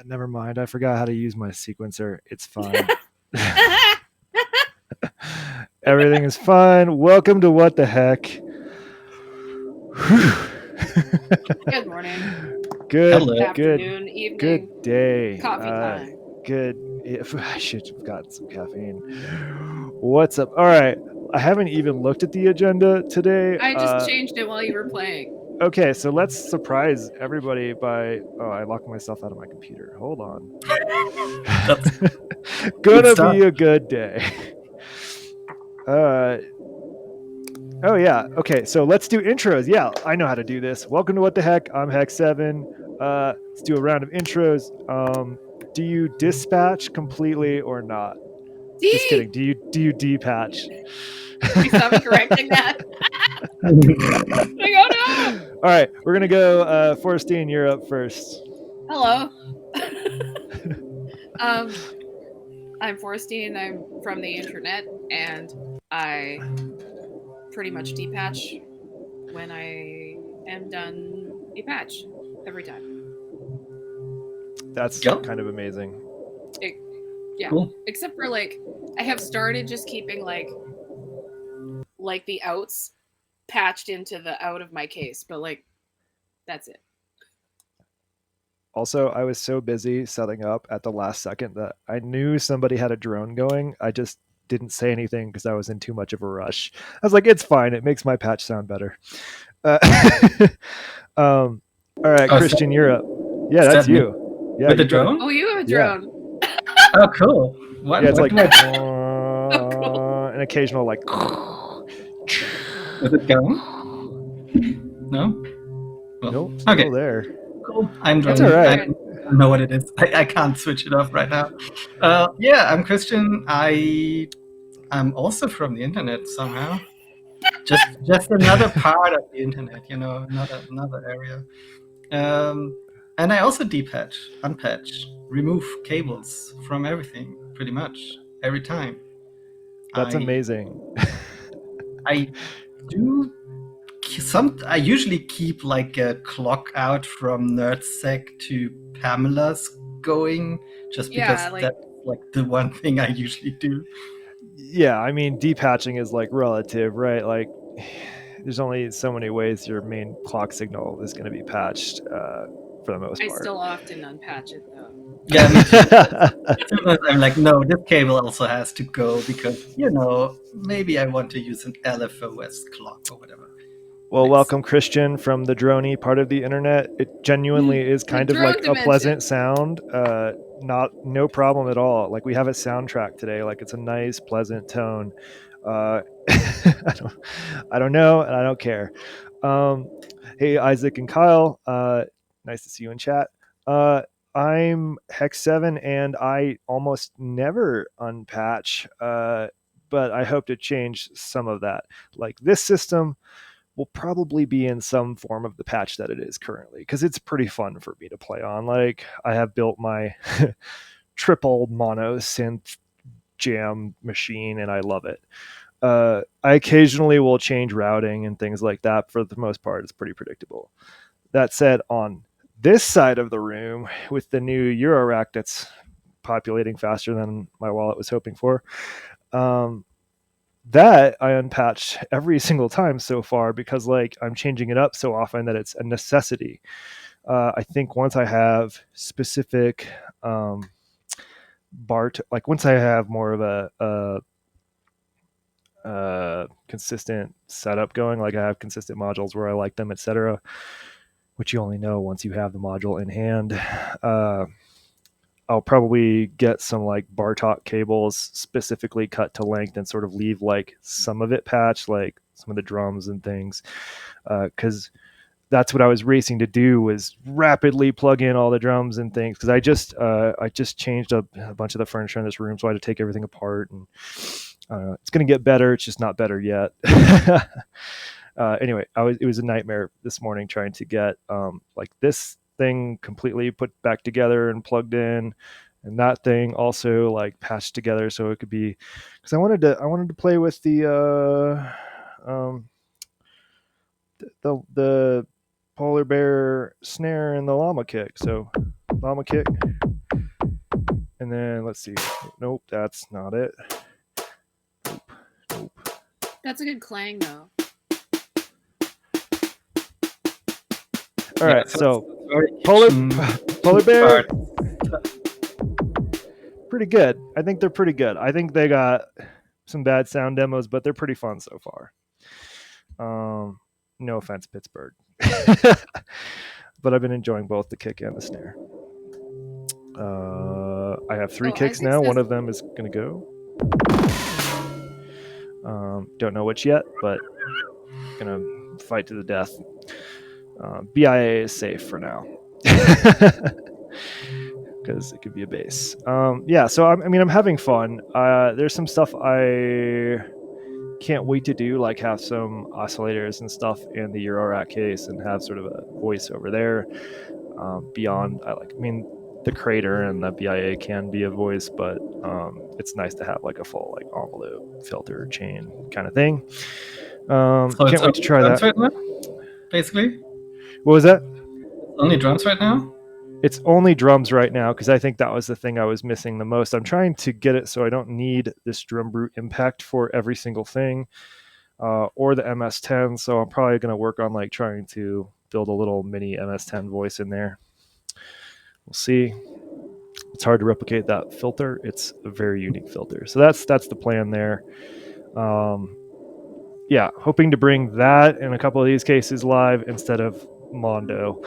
Never mind. I forgot how to use my sequencer. It's fine. Everything is fine. Welcome to What the Heck. Good morning, Good, Hello. good, afternoon, evening, good day. coffee time. Good. I should have gotten some caffeine. What's up? All right. I haven't even looked at the agenda today. I just changed it while you were playing. Okay, so let's surprise everybody by. Oh, I locked myself out of my computer. Hold on. That's Gonna start. be a good day. Oh yeah. Okay, so let's do intros. Yeah, I know how to do this. Welcome to What the Heck. I'm Heck7. Let's do a round of intros. Do you dispatch completely or not? Just kidding. Do you depatch? You saw me correcting that. Like, oh no! All right, we're gonna go. Forrestine, you're up first. Hello. I'm Forrestine. I'm from the internet, and I pretty much depatch when I am done a patch every time. That's Go. kind of amazing. Yeah, Cool. except for I have started just keeping the outs patched into the out of my case, but that's it. Also, I was so busy setting up at the last second that I knew somebody had a drone going. I just didn't say anything because I was in too much of a rush. I was like, it's fine. It makes my patch sound better. All right, Oh, Christian, you're up. Yeah, is that's that me you. Yeah, with the you got it. drone? Oh, you have a Yeah. drone. Oh, cool. What? Yeah, it's What like do I? Oh, cool. an occasional like. Is it going? No. Well, Nope, okay. still there. Cool. I'm That's drone. all I right. don't know what it is. I can't switch it off right now. Yeah, I'm Christian. I'm also from the internet somehow. Just another part of the internet. Another area. And I also depatch, unpatch, remove cables from everything, pretty much every time. That's I amazing. I do I usually keep like a clock out from NerdSec to Pamela's going, just because Yeah, that's like the one thing I usually do. Yeah, I mean, depatching is like relative, right? Like, there's only so many ways your main clock signal is going to be patched for the most I part. still often unpatch it though. Yeah, me too. Sometimes I'm like, no, this cable also has to go because maybe I want to use an LFOS clock or whatever. Well, Nice. welcome, Christian, from the droney part of the internet. It genuinely is The kind of drone like a dimension. pleasant sound. No problem at all. Like we have a soundtrack today. Like it's a nice, pleasant tone. I don't know, and I don't care. Hey, Isaac and Kyle. Nice to see you in chat. I'm Hex7, and I almost never unpatch, but I hope to change some of that. Like this system will probably be in some form of the patch that it is currently because it's pretty fun for me to play on. Like I have built my triple mono synth jam machine and I love it. I occasionally will change routing and things like that. For the most part, it's pretty predictable. That said, on this side of the room with the new Eurorack that's populating faster than my wallet was hoping for, that I unpatch every single time so far because like I'm changing it up so often that it's a necessity. I think once I have specific like once I have more of a consistent setup going, like I have consistent modules where I like them, etc., which you only know once you have the module in hand. I'll probably get some like Bartok cables specifically cut to length and sort of leave like some of it patched, like some of the drums and things, because that's what I was racing to do was rapidly plug in all the drums and things because I just changed up a bunch of the furniture in this room, so I had to take everything apart and it's going to get better. It's just not better yet. Anyway, it was a nightmare this morning trying to get like this thing completely put back together and plugged in, and that thing also like patched together so it could be, because I wanted to play with the polar bear snare and the llama kick. So llama kick, And then let's see. Nope, that's not it. Nope. That's a good clang, though. All Yeah, right, so very polar kitchen bear, part. pretty good. I think they're pretty good. I think they got some bad sound demos, but they're pretty fun so far. No offense, Pittsburgh, but I've been enjoying both the kick and the snare. I have 3 kicks Isaac now. says- One of them is gonna go. Don't know which yet, but gonna fight to the death. BIA is safe for now. Because it could be a bass. Yeah, so I'm having fun. There's some stuff I can't wait to do, like have some oscillators and stuff in the Eurorack case and have sort of a voice over there. Beyond, the Crater and the BIA can be a voice, but it's nice to have like a full like envelope filter chain kind of thing. So Can't it's wait to try that. right now, basically. What was that? Only drums right now. It's only drums right now because I think that was the thing I was missing the most. I'm trying to get it so I don't need this drum brute impact for every single thing, or the MS-10. So I'm probably going to work on like trying to build a little mini MS-10 voice in there. We'll see. It's hard to replicate that filter. It's a very unique filter. So that's the plan there. Yeah, hoping to bring that and a couple of these cases live instead of Mondo,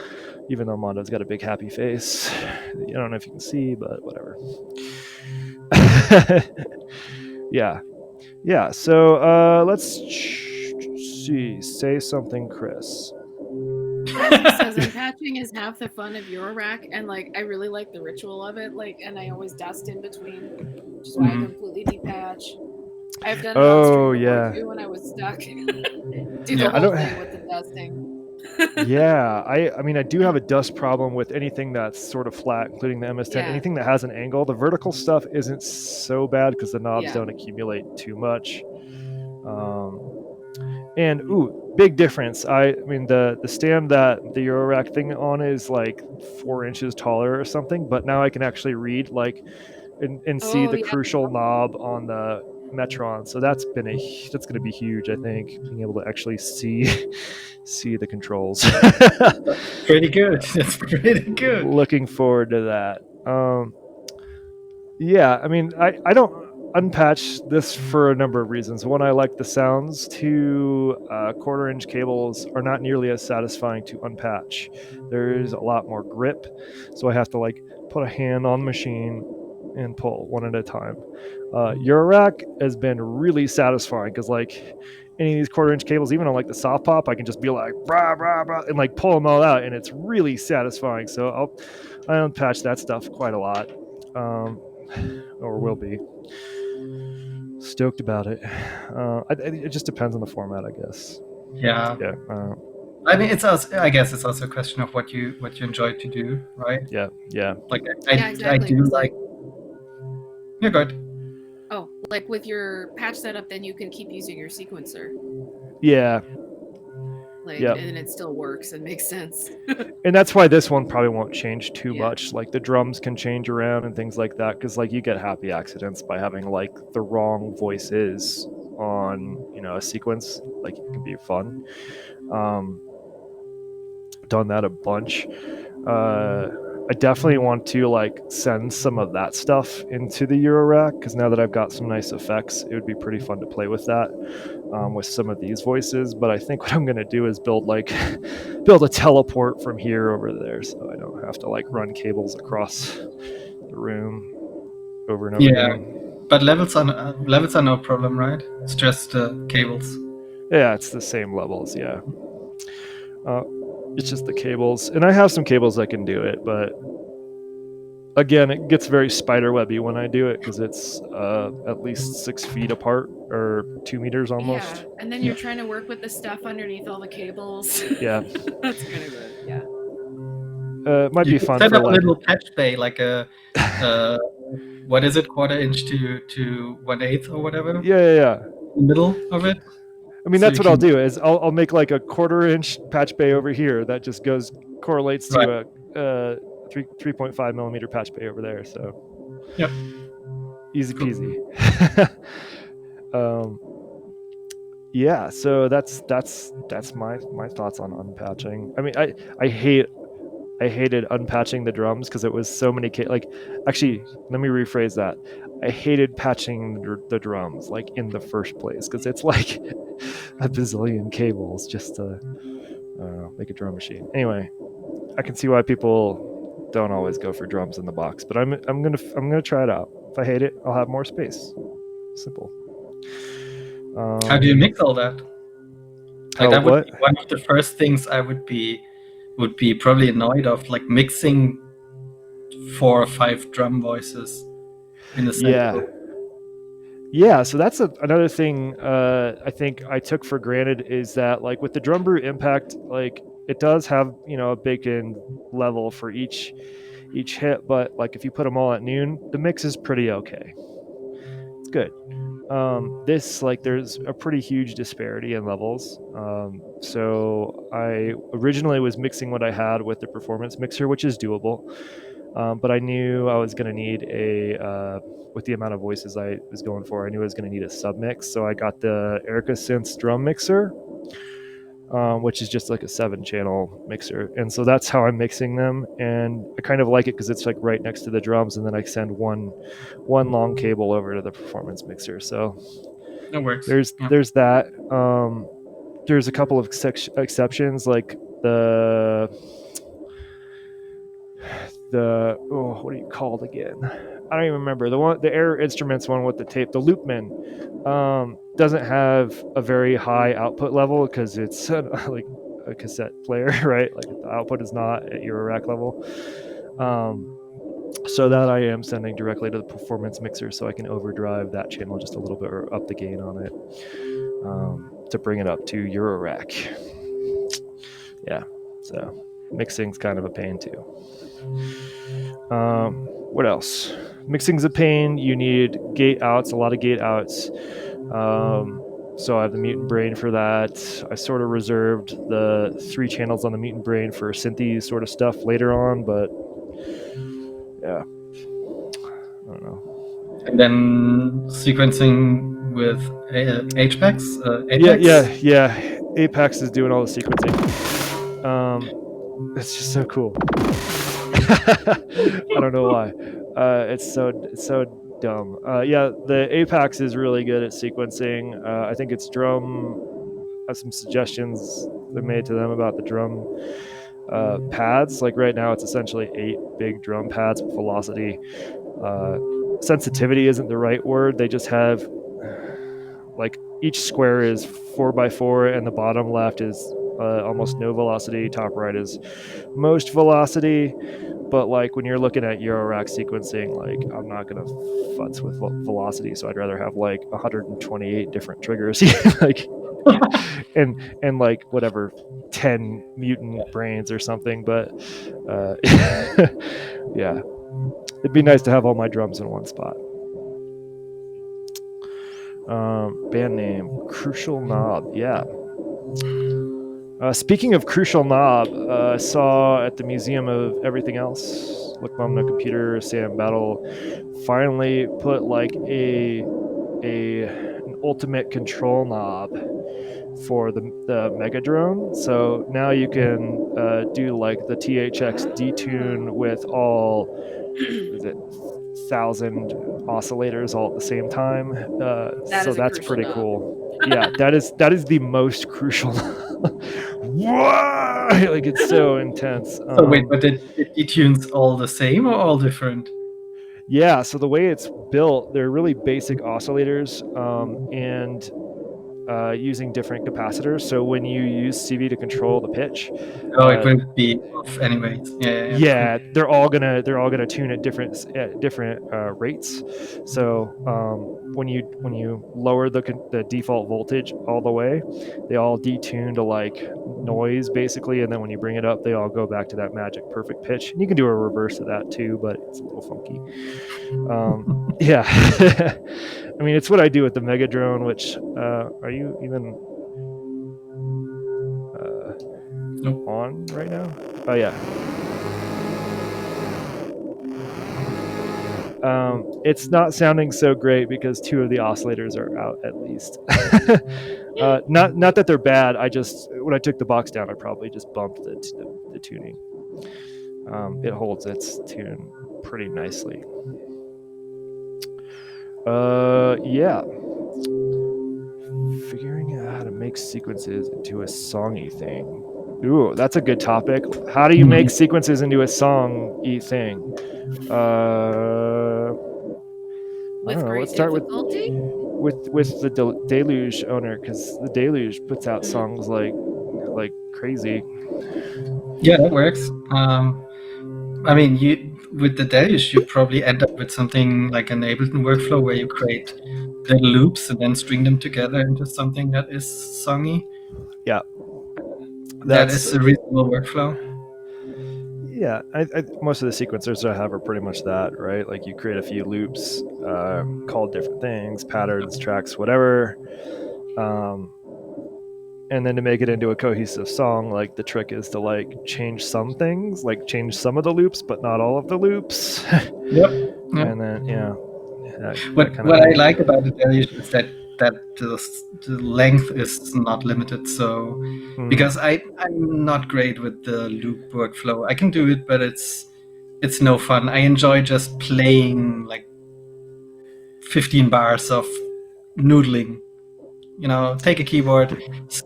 even though Mondo's got a big happy face. I don't know if you can see, but whatever. Yeah. So let's see. Say something, Chris. Says unpatching is half the fun of Eurorack, and like I really like the ritual of it. Like, and I always dust in between, which is why I completely detach. I've done it on stream before too when I was stuck. Do the whole thing with the dusting. Yeah, I do have a dust problem with anything that's sort of flat, including the MS-10. Yeah. Anything that has an angle, the vertical stuff isn't so bad because the knobs don't accumulate too much. And big difference. The stand that the Eurorack thing on is like 4 inches taller or something, but now I can actually read like and see the crucial knob on the Metron. So that's going to be huge. I think being able to actually see the controls. Pretty good. That's pretty good. Looking forward to that. Yeah, I don't unpatch this for a number of reasons. One, I like the sounds. Two, 1/4-inch cables are not nearly as satisfying to unpatch. There's a lot more grip, so I have to like put a hand on the machine and pull one at a time. Eurorack has been really satisfying because like any of these 1/4-inch cables, even on like the soft pop, I can just be like brah, brah, brah, and like pull them all out, and it's really satisfying. So I unpatch that stuff quite a lot. Or will be. Stoked about it. It just depends on the format, I guess. Yeah. I guess it's also a question of what you enjoy to do, right? Yeah. Like exactly. I do like. You're good. Oh, like with your patch setup, then you can keep using your sequencer. Yeah. And it still works and makes sense. And that's why this one probably won't change too much. Like the drums can change around and things like that, because like you get happy accidents by having like the wrong voices on a sequence. Like it can be fun. Done that a bunch. I definitely want to like send some of that stuff into the Eurorack, because now that I've got some nice effects, it would be pretty fun to play with that. With some of these voices, but I think what I'm going to do is build a teleport from here over there, so I don't have to like run cables across the room over and over again. But levels are no problem, right? It's just cables. Yeah, it's the same levels. Yeah, it's just the cables, and I have some cables that can do it, but again, it gets very spiderwebby when I do it because it's at least 6 feet apart or 2 meters almost. Yeah, and then you're trying to work with the stuff underneath all the cables. Yeah, that's kind of good. Yeah. It might be fun set for up like a little patch bay, like a what is it, 1/4-inch to 1/8 or whatever. Yeah. In the middle of it. That's what I'll do is I'll make like a 1/4-inch patch bay over here that just correlates to 3.5 millimeter patch bay over there. So Yep. easy Cool. peasy. Yeah, so that's my thoughts on unpatching. I mean, I hated unpatching the drums because it was so many like actually let me rephrase that. I hated patching the drums like in the first place because it's like a bazillion cables just to make a drum machine. Anyway, I can see why people don't always go for drums in the box, but I'm gonna try it out. If I hate it, I'll have more space. Simple. How do you mix all that? Like Oh, that would what? be one of the first things I would be probably annoyed of, like mixing 4 or 5 drum voices in a Yeah. sample. Yeah, so that's another thing I think I took for granted is that like with the drum brew impact, like it does have a baked-in level for each hit, but like if you put them all at noon, the mix is pretty okay. It's good. This like there's a pretty huge disparity in levels. So I originally was mixing what I had with the performance mixer, which is doable. But I knew I was going to need with the amount of voices I was going for, I knew I was going to need a submix. So I got the Erica Synths drum mixer, which is just like a 7-channel mixer. And so that's how I'm mixing them. And I kind of like it because it's like right next to the drums. And then I send one long cable over to the performance mixer. So That works. there's Yeah. that. There's a couple of exceptions, like what are you called again? I don't even remember the Air Instruments one with the tape. The Loopman doesn't have a very high output level because it's like a cassette player, right? Like the output is not at your rack level. So that I am sending directly to the performance mixer, so I can overdrive that channel just a little bit or up the gain on it to bring it up to Eurorack. Yeah, so mixing's kind of a pain too. What else? Mixing's a pain. You need gate outs, a lot of gate outs. So I have the Mutant Brain for that. I sort of reserved the 3 channels on the Mutant Brain for synthy sort of stuff later on, but yeah, I don't know. And then sequencing with Apex. Yeah. Apex is doing all the sequencing. It's just so cool. I don't know why. It's so dumb. Yeah, the Apex is really good at sequencing. I think its drum has some suggestions they made to them about the drum pads. Like right now, it's essentially 8 big drum pads with velocity. Sensitivity isn't the right word. They just have like each square is 4x4, and the bottom left is almost no velocity. Top right is most velocity. But like when you're looking at Eurorack sequencing, like I'm not gonna futz with velocity, so I'd rather have like 128 different triggers, like and like whatever 10 mutant brains or something. But yeah, it'd be nice to have all my drums in one spot. Band name Crucial Knob. Yeah. Speaking of Crucial Knob, I saw at the Museum of Everything Else, Look Mom No Computer, Sam Battle finally put like an ultimate control knob for the Mega Drone. So now you can do like the THX detune with all is it 1,000 oscillators all at the same time. So that's pretty cool. Yeah, that is the most crucial. Whoa! Like it's so intense. So wait, but the detunes all the same or all different? Yeah, so the way it's built, they're really basic oscillators, and using different capacitors. So when you use CV to control the pitch, Oh, it will be off anyways. Yeah, they're all gonna tune at different rates. So when you lower the default voltage all the way, they all detune to like noise basically, and then when you bring it up, they all go back to that magic perfect pitch. And you can do a reverse of that too, but it's a little funky. Yeah, I mean it's what I do with the Mega Drone. Which are you even Nope. on right now? Oh yeah. It's not sounding so great because two of the oscillators are out at least. Not that they're bad. I just when I took the box down, I probably just bumped the tuning. It holds its tune pretty nicely. Yeah. Figuring out how to make sequences into a songy thing. Ooh, that's a good topic. How do you make Mhm. sequences into a songy thing? I don't With know. Let's great start difficulty. with the Deluge owner because the Deluge puts out Mm. songs like crazy. Yeah, that works. I mean, you with the Deluge, you probably end up with something like an Ableton workflow where you create little loops and then string them together into something that is songy. Yeah, That that's is a reasonable workflow. yeah. Most of the sequencers I have are pretty much that, right? Like you create a few loops, called different things, patterns, tracks, whatever. Um, and then to make it into a cohesive song, like the trick is to like change some things, like change some of the loops but not all of the loops. Yep. Yep. And then yeah, What that kind of what I thing. like about the Deluge is that the length is not limited. So Mm, because I'm not great with the loop workflow, I can do it, but it's no fun. I enjoy just playing like 15 bars of noodling. You know, take a keyboard,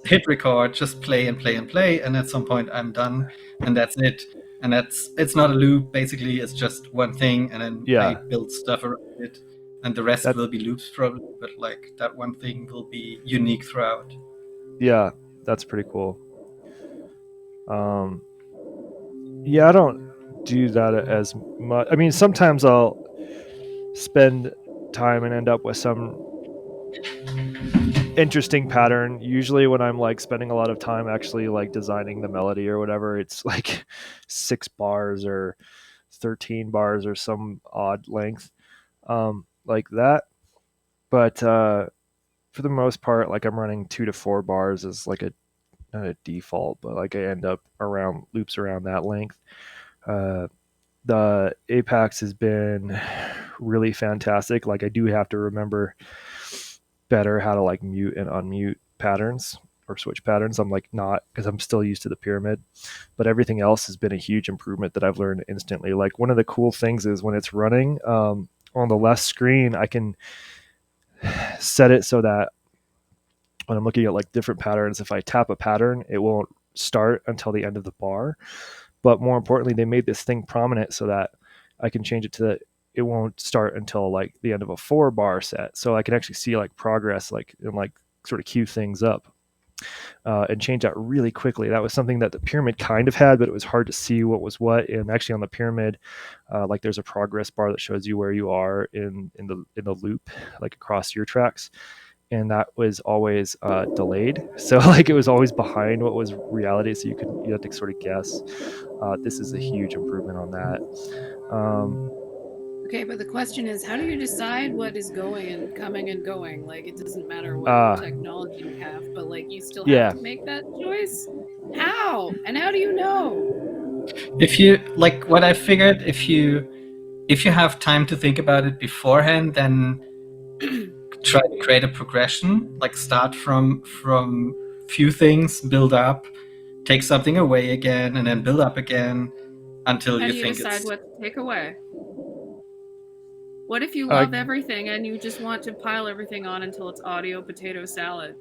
hit record, just play and play and play, and at some point I'm done, and that's it. And it's not a loop. Basically, it's just one thing, and then I yeah, build stuff around it, and the rest that will be loops probably. But like that one thing will be unique throughout. yeah, that's pretty cool. Um, yeah, I don't do that as much. I mean, sometimes I'll spend time and end up with some interesting pattern. Usually when I'm like spending a lot of time actually like designing the melody or whatever, it's like 6 bars or 13 bars or some odd length, like that. But for the most part, like I'm running 2 to 4 bars as like a not a default, but like I end up around loops around that length. Uh, the Apex has been really fantastic. Like I do have to remember better how to like mute and unmute patterns or switch patterns. I'm like not because I'm still used to the pyramid, but everything else has been a huge improvement that I've learned instantly. Like one of the cool things is when it's running on the left screen, I can set it so that when I'm looking at like different patterns, if I tap a pattern, it won't start until the end of the bar. But more importantly, they made this thing prominent so that I can change it to the it won't start until like the end of a 4 bar set. So I can actually see like progress, like and like sort of cue things up and change that really quickly. That was something that the pyramid kind of had, but it was hard to see what was what. And actually, on the pyramid, like there's a progress bar that shows you where you are in the loop, like across your tracks, and that was always delayed. So like it was always behind what was reality. So you had to sort of guess. This is a huge improvement on that. Um, Okay, but the question is, how do you decide what is going and coming and going? Like, it doesn't matter what uh, technology you have, but like, you still have yeah, to make that choice. How? And how do you know? If you like what I figured, if you have time to think about it beforehand, then try to create a progression. Like start from few things, build up, take something away again, and then build up again until How you do you think decide it's. what to take away? What if you I love everything and you just want to pile everything on until it's audio potato salad?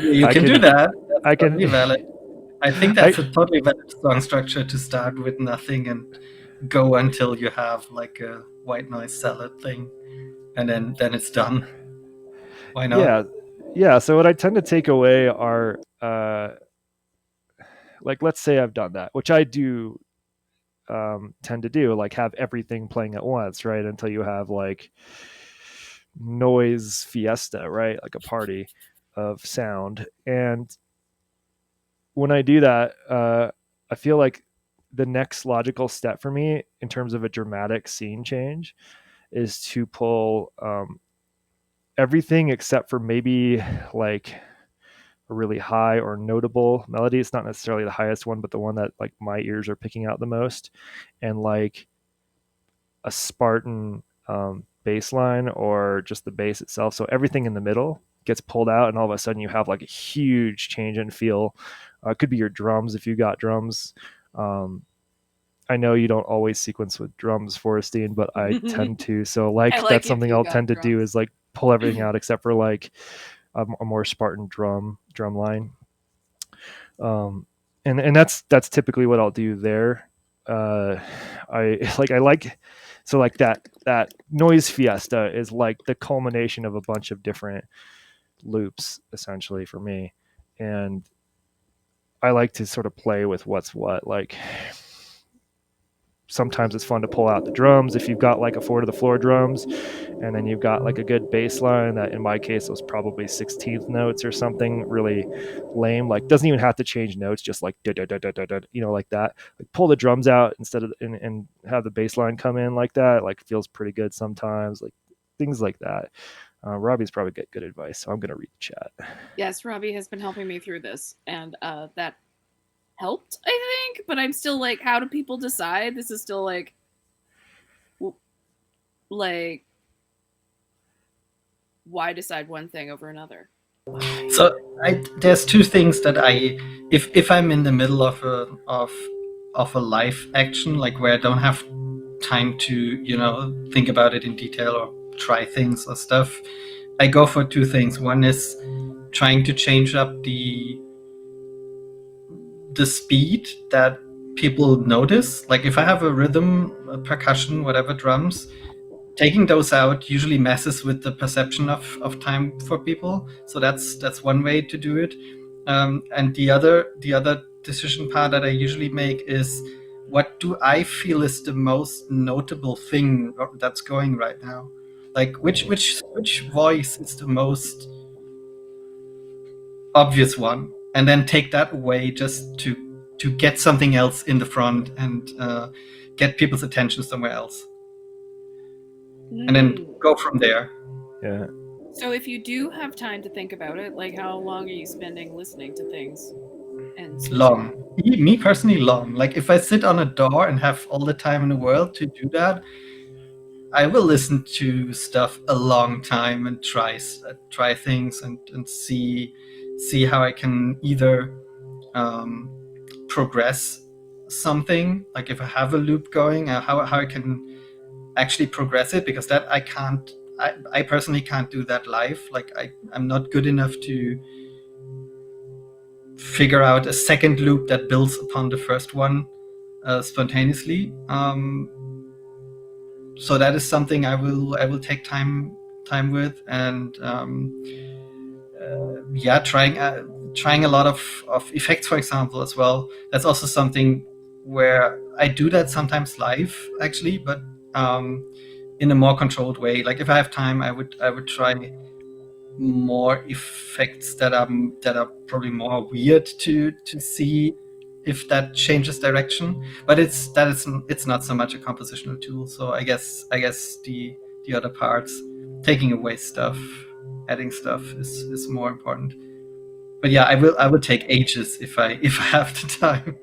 You I can do can that. That's I can totally valid. I think I that's a totally valid song structure to start with nothing and go until you have like a white noise salad thing, and then it's done. Why not? yeah yeah. So what I tend to take away are like let's say I've done that, which I do tend to do, like have everything playing at once, right? Until you have like noise fiesta, right? Like a party of sound. And when I do that, I feel like the next logical step for me in terms of a dramatic scene change is to pull everything except for maybe like a really high or notable melody. It's not necessarily the highest one, but the one that like my ears are picking out the most, and like a Spartan bass line or just the bass itself. So everything in the middle gets pulled out, and all of a sudden you have like a huge change in feel. It could be your drums if you got drums. Um, I know you don't always sequence with drums, Forestine, but I tend to. So I like like that's if something you I'll got tend to do drums. is like pull everything out except for like a more Spartan drum line. And that's typically what I'll do there. I like so like that noise fiesta is like the culmination of a bunch of different loops essentially for me, and I like to sort of play with what's what. Like sometimes it's fun to pull out the drums if you've got like a four to the floor drums, and then you've got like a good bass line that in my case was probably 16th notes or something really lame, like doesn't even have to change notes, just like da, da, da, da, da, da, like that, like pull the drums out instead of and have the bass line come in like that, like feels pretty good sometimes, like things like that. Robbie's probably got good advice, so I'm gonna read the chat. Yes, Robbie has been helping me through this, and that helped, I think. But I'm still like, how do people decide? This is still like, why decide one thing over another? So there's two things that if I'm in the middle of a live action, like where I don't have time to think about it in detail or try things or stuff, I go for two things. One is trying to change up the speed that people notice. Like if I have a rhythm, a percussion, whatever, drums, taking those out usually messes with the perception of time for people. So that's one way to do it. And the other decision part that I usually make is, what do I feel is the most notable thing that's going right now? Like which voice is the most obvious one, and then take that away just to get something else in the front and get people's attention somewhere else, and then Mm. go from there. Yeah, So if you do have time to think about it, like how long are you spending listening to things and switching Long. up? Me personally, long. Like if I sit on a door and have all the time in the world to do that, I will listen to stuff a long time and try things and see how I can either um, progress something. Like if I have a loop going, how I can actually progress it, because that I can't. I personally can't do that live. Like I'm not good enough to figure out a second loop that builds upon the first one spontaneously. So that is something I will take time with, and yeah, trying a lot of effects, for example, as well. That's also something where I do that sometimes live, actually, but um, in a more controlled way. Like if I have time, I would try more effects that are probably more weird to see if that changes direction. But it's not so much a compositional tool. So I guess the other parts, taking away stuff, adding stuff, is more important. But yeah, I will take ages if I have the time.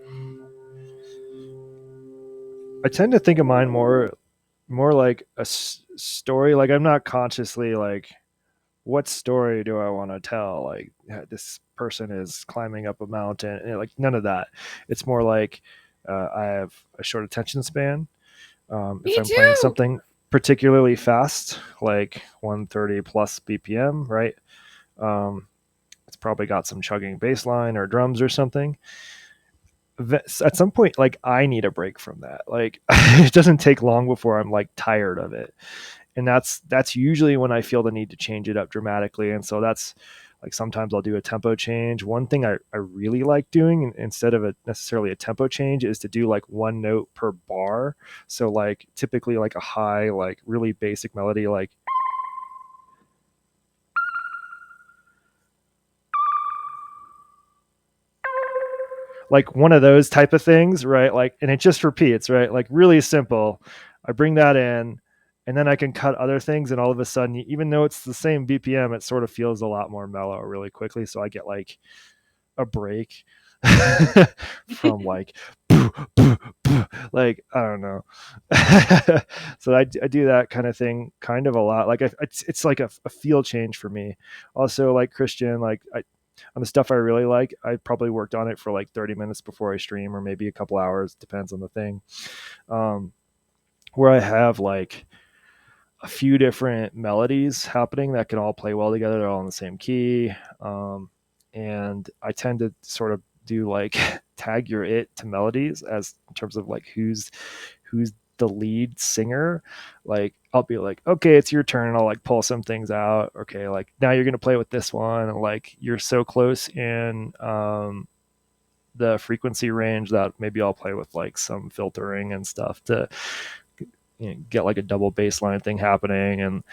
I tend to think of mine more like a story. Like I'm not consciously like, what story do I want to tell? Like this person is climbing up a mountain, and like none of that. It's more like I have a short attention span. If Me I'm playing too. something particularly fast, like 130 plus BPM, right? Um, it's probably got some chugging bass line or drums or something. At some point, like I need a break from that. Like it doesn't take long before I'm like tired of it, and that's usually when I feel the need to change it up dramatically. And so that's like sometimes I'll do a tempo change. One thing I really like doing instead of necessarily a tempo change is to do like one note per bar. So like typically like a high, like really basic melody, like one of those type of things, right? Like, and it just repeats, right? Like really simple. I bring that in, and then I can cut other things, and all of a sudden, even though it's the same BPM, it sort of feels a lot more mellow really quickly. So I get like a break. from like like I don't know. So I do that kind of thing kind of a lot. Like it's like a feel change for me. Also, like Christian, like on the stuff I really like, I probably worked on it for like 30 minutes before I stream, or maybe a couple hours, depends on the thing. Um, where I have like a few different melodies happening that can all play well together. They're all in the same key. And I tend to sort of do like tag your it to melodies as in terms of like who's the lead singer. Like I'll be like, okay, it's your turn. And I'll like pull some things out. Okay, like now you're gonna play with this one. And like you're so close in the frequency range that maybe I'll play with like some filtering and stuff to get like a double bass line thing happening. And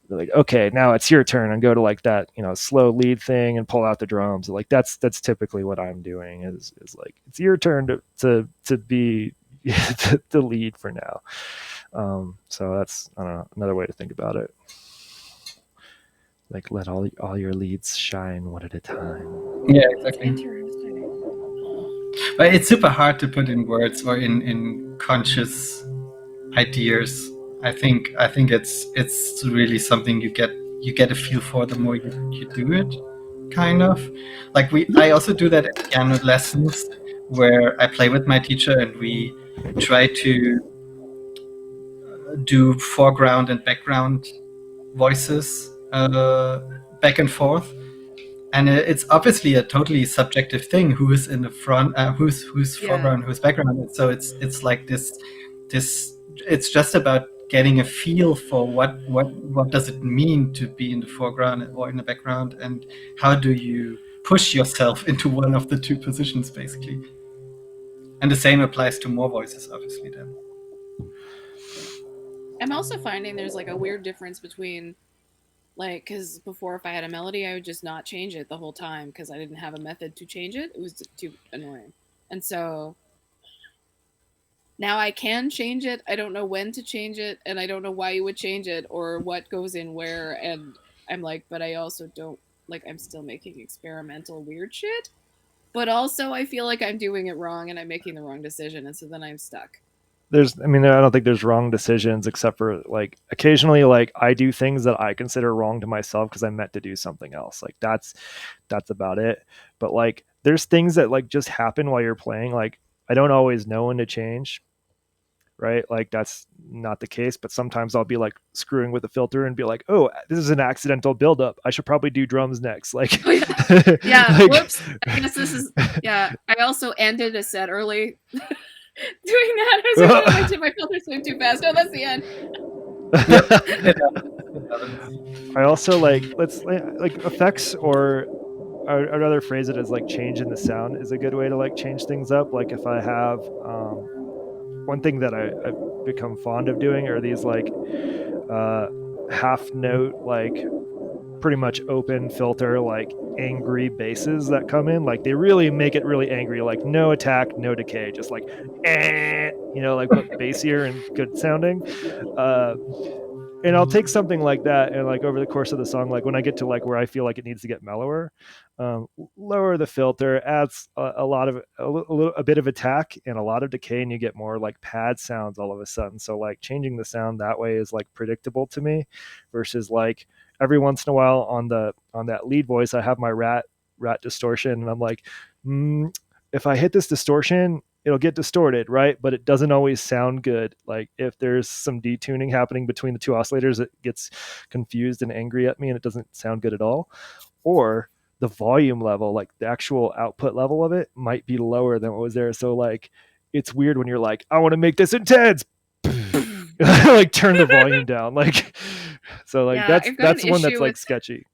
they're like, okay, now it's your turn, and go to like that, slow lead thing and pull out the drums. Like that's typically what I'm doing is like, it's your turn to be the lead for now. So that's, I don't know, another way to think about it. Like let all your leads shine one at a time. Yeah, That's exactly. interesting. But it's super hard to put in words or in conscious ideas. I think it's really something you get a feel for the more you do it, kind of. Like I also do that at piano lessons where I play with my teacher and we try to do foreground and background voices back and forth. And it's obviously a totally subjective thing. Who is in the front? Who's foreground? Who's background? So it's like this. It's just about getting a feel for what does it mean to be in the foreground or in the background, and how do you push yourself into one of the two positions, basically. And the same applies to more voices, obviously. Then I'm also finding there's like a weird difference between, like, because before if I had a melody, I would just not change it the whole time because I didn't have a method to change it. It was too annoying. And so now I can change it. I don't know when to change it, and I don't know why you would change it or what goes in where. And I'm like, but I also don't, like, I'm still making experimental weird shit. But also, I feel like I'm doing it wrong and I'm making the wrong decision. And so then I'm stuck. I don't think there's wrong decisions, except for like occasionally, like I do things that I consider wrong to myself because I meant to do something else. Like that's about it. But like there's things that like just happen while you're playing. Like I don't always know when to change, right? Like that's not the case, but sometimes I'll be like screwing with a filter and be like, oh, this is an accidental buildup. I should probably do drums next. Like, Oh, yeah. Yeah. like, Whoops. I guess this is, yeah. I also ended a set early doing that. I was like, oh, my filter's going too fast. No, that's the end. I also like, let's like effects, or I'd rather phrase it as like change in the sound is a good way to like change things up. Like if I have one thing that I've become fond of doing are these like half note, like pretty much open filter, like angry basses that come in. Like they really make it really angry, like no attack, no decay, just like like, but bassier and good sounding. And I'll take something like that, and like over the course of the song, like when I get to like where I feel like it needs to get mellower, lower the filter, adds a lot of a bit of attack and a lot of decay, and you get more like pad sounds all of a sudden. So like changing the sound that way is like predictable to me, versus like every once in a while on that lead voice, I have my rat distortion, and I'm like, if I hit this distortion, it'll get distorted, right? But it doesn't always sound good. Like if there's some detuning happening between the two oscillators, it gets confused and angry at me and it doesn't sound good at all. Or the volume level, like the actual output level of it, might be lower than what was there. So like it's weird when you're like, I want to make this intense. Like turn the volume down. Like so like Yeah, that's one that's like sketchy.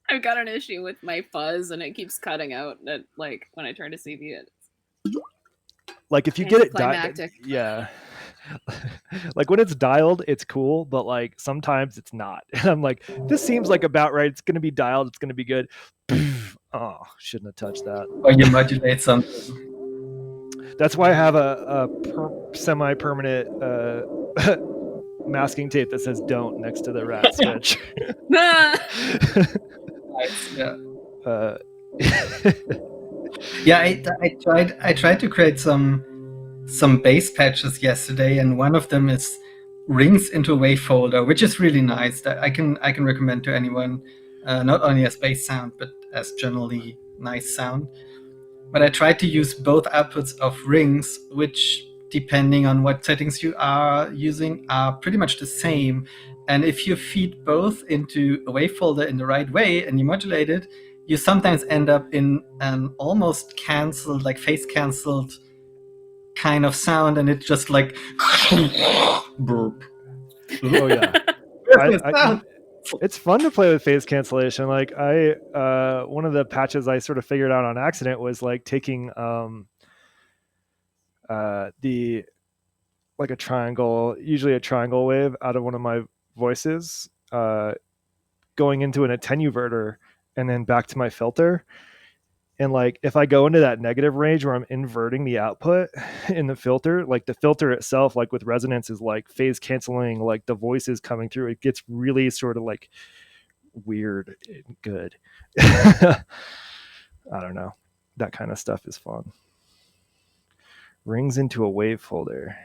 I've got an issue with my fuzz and it keeps cutting out at, like when I try to CV it. Like if you get it climactic. yeah. Like when it's dialed, it's cool, but like sometimes it's not. And I'm like, this seems like about right. It's gonna be dialed, it's gonna be good. Oh, shouldn't have touched that. Or you modulate something. That's why I have a semi-permanent masking tape that says "don't" next to the rat switch. Nice, yeah. Yeah, I tried to create some bass patches yesterday, and one of them is rings into a wave folder, which is really nice. That I can recommend to anyone, not only as bass sound but as generally nice sound. But I tried to use both outputs of rings, which, depending on what settings you are using, are pretty much the same. And if you feed both into a wave folder in the right way and you modulate it, you sometimes end up in an almost cancelled, like phase cancelled kind of sound, and it's just like burp. Oh yeah. Where's my I sound? it's fun to play with phase cancellation. Like one of the patches I sort of figured out on accident was like taking the like a triangle, usually a triangle wave out of one of my voices, going into an attenuverter and then back to my filter. And like if I go into that negative range where I'm inverting the output in the filter, like the filter itself, like with resonance, is like phase canceling, like the voices coming through. It gets really sort of like weird and good. I don't know. That kind of stuff is fun. Rings into a wave folder.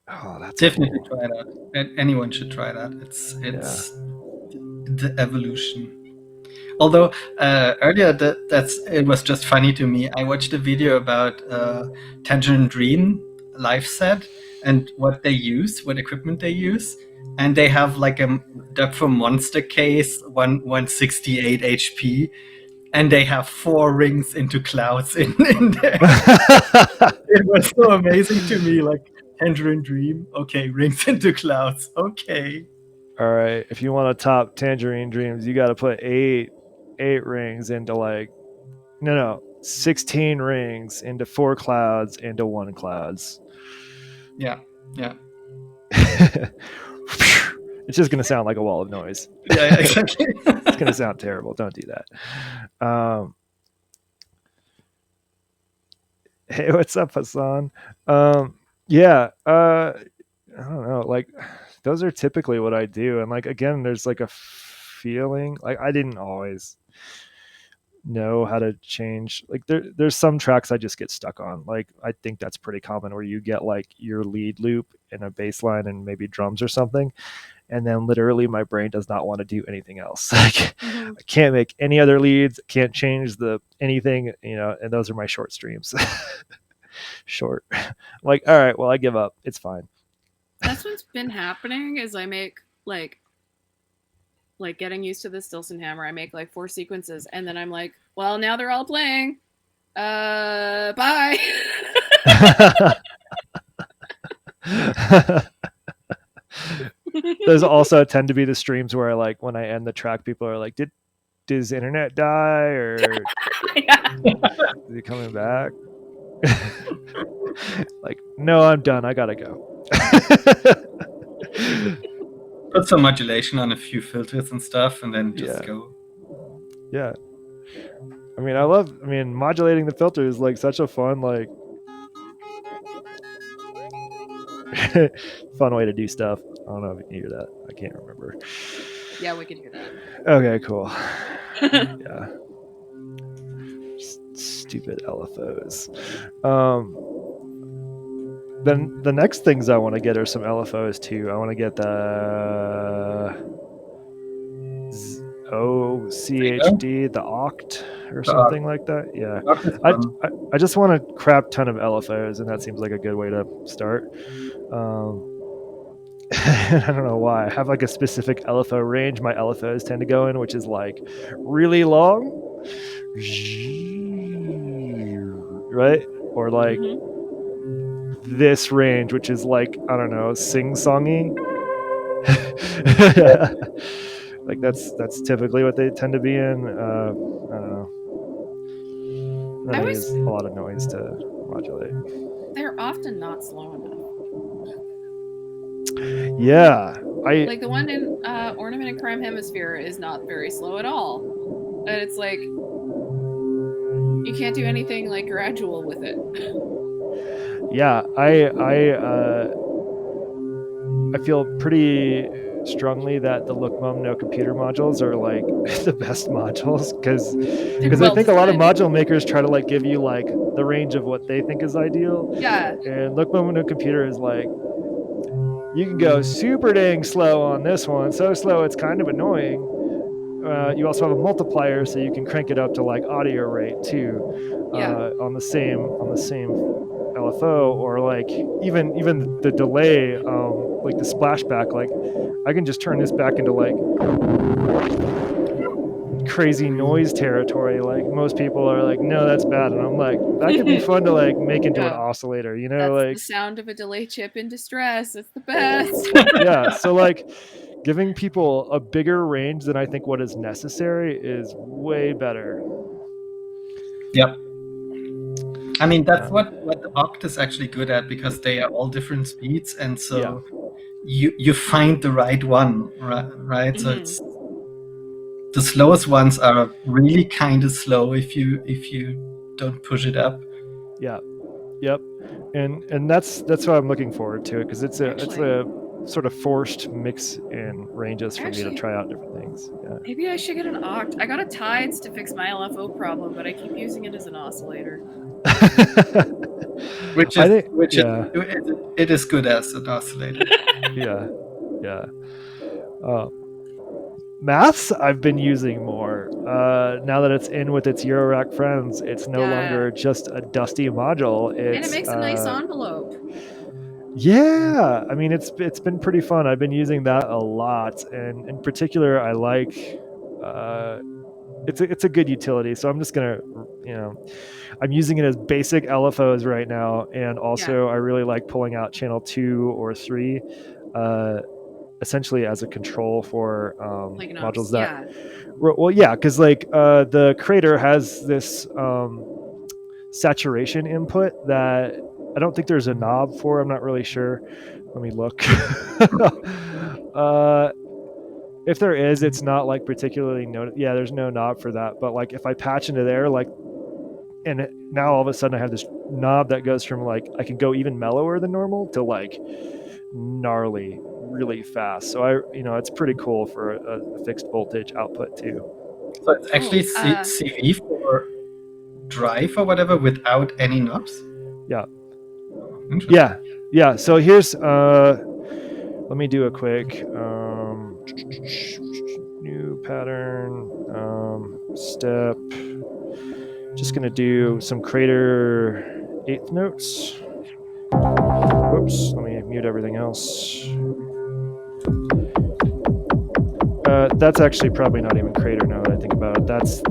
Oh, that's Definitely cool. try that. Anyone should try that. It's the evolution. Although earlier it was just funny to me. I watched a video about Tangerine Dream live set and what they use, what equipment they use, and they have like a Deptford Monster case, 168 HP, and they have 4 rings into clouds in there. It was so amazing to me. Like Tangerine Dream, okay, rings into clouds, okay. All right, if you want to top Tangerine Dreams, you got to put eight rings into like no 16 rings into 4 clouds into 1 clouds. Yeah. It's just gonna sound like a wall of noise. Yeah, exactly. It's gonna sound terrible. Don't do that. Hey, what's up, Hassan? Yeah, I don't know. Like, those are typically what I do, and like again, there's like a feeling. Like I didn't always know how to change. Like there's some tracks I just get stuck on. Like I think that's pretty common where you get like your lead loop and a bass line and maybe drums or something, and then literally my brain does not want to do anything else. Like I can't make any other leads, can't change the anything, and those are my short streams. Short. Like, all right, well, I give up. It's fine. That's what's been happening is I make like getting used to the Stilson hammer. I make like 4 sequences and then I'm like, well, now they're all playing. Bye. Those also tend to be the streams where like when I end the track, people are like, does internet die or Yeah. is it coming back? Like, no, I'm done. I gotta go. Put some modulation on a few filters and stuff, and then just go. Yeah. I mean, modulating the filter is like such a fun, like, fun way to do stuff. I don't know if you can hear that. I can't remember. Yeah, we can hear that. Okay, cool. Yeah. Stupid LFOs. Then the next things I want to get are some LFOs too. I want to get the OCHD, the Oct, or something like that. Yeah, I just want a crap ton of LFOs, and that seems like a good way to start. I don't know why. I have like a specific LFO range my LFOs tend to go in, which is like really long, right? Or like this range, which is like, I don't know, sing-songy. Like that's typically what they tend to be in. I don't know. That is a lot of noise to modulate. They're often not slow enough. Yeah, like the one in Ornament and Crime Hemisphere is not very slow at all, and it's like you can't do anything like gradual with it. Yeah, I feel pretty strongly that the Look Mum No Computer modules are like the best modules They're because I well think a lot of designed. module makers try to like give you like the range of what they think is ideal, Yeah. and Look Mum No Computer is like you can go super dang slow on this one, so slow it's kind of annoying. You also have a multiplier, so you can crank it up to like audio rate too, Yeah. on the same LFO, or like even the delay, like the splashback. Like I can just turn this back into like crazy noise territory. Like most people are like, no, that's bad, and I'm like, that could be fun to like make into an Yeah. oscillator. You know, That's the like sound of a delay chip in distress. It's the best. yeah. So like giving people a bigger range than I think what is necessary is way better. Yep. I mean, that's Uh, what the Oct is actually good at, because they are all different speeds, and yeah, so you find the right one, right? So Mhm. it's the slowest ones are really kind of slow if you don't push it up. yeah, yep. And that's what I'm looking forward to, because it's Actually, a sort of forced mix in ranges for me to actually, try out different things. maybe I should get an Oct. I got a Tides to fix my LFO problem, but I keep using it as an oscillator. Yeah. Which I is think which is yeah, it is good as an oscillator. yeah, yeah. Uh, Maths I've been using more. Now that it's in with its Eurorack friends, it's no Yeah. longer just a dusty module. And it It's makes a nice envelope. yeah. I mean, it's been pretty fun. I've been using that a lot, and in particular, I like. Uh, it's a good utility. So I'm just gonna, you know, I'm using it as basic LFOs right now, and Yeah. also I really like pulling out channel 2 or 3, uh, essentially as a control for Like modules knobs. that. Yeah. Well, yeah, because like the creator has this saturation input that I don't think there's a knob for. I'm not really sure. Let me look. uh, if there is, it's not like particularly yeah, there's no knob for that. But like if I patch into there, like, and now all of a sudden I have this knob that goes from like I can go even mellower than normal to like gnarly really fast. So it's pretty cool for a fixed voltage output too. So it's Oh, actually CV for drive or whatever without any knobs. Yeah. Interesting. Yeah. Yeah. So here's let me do a quick new pattern step. Just gonna do some crater eighth notes. Whoops, let me mute everything else. That's actually probably not even crater now that I think about it. That's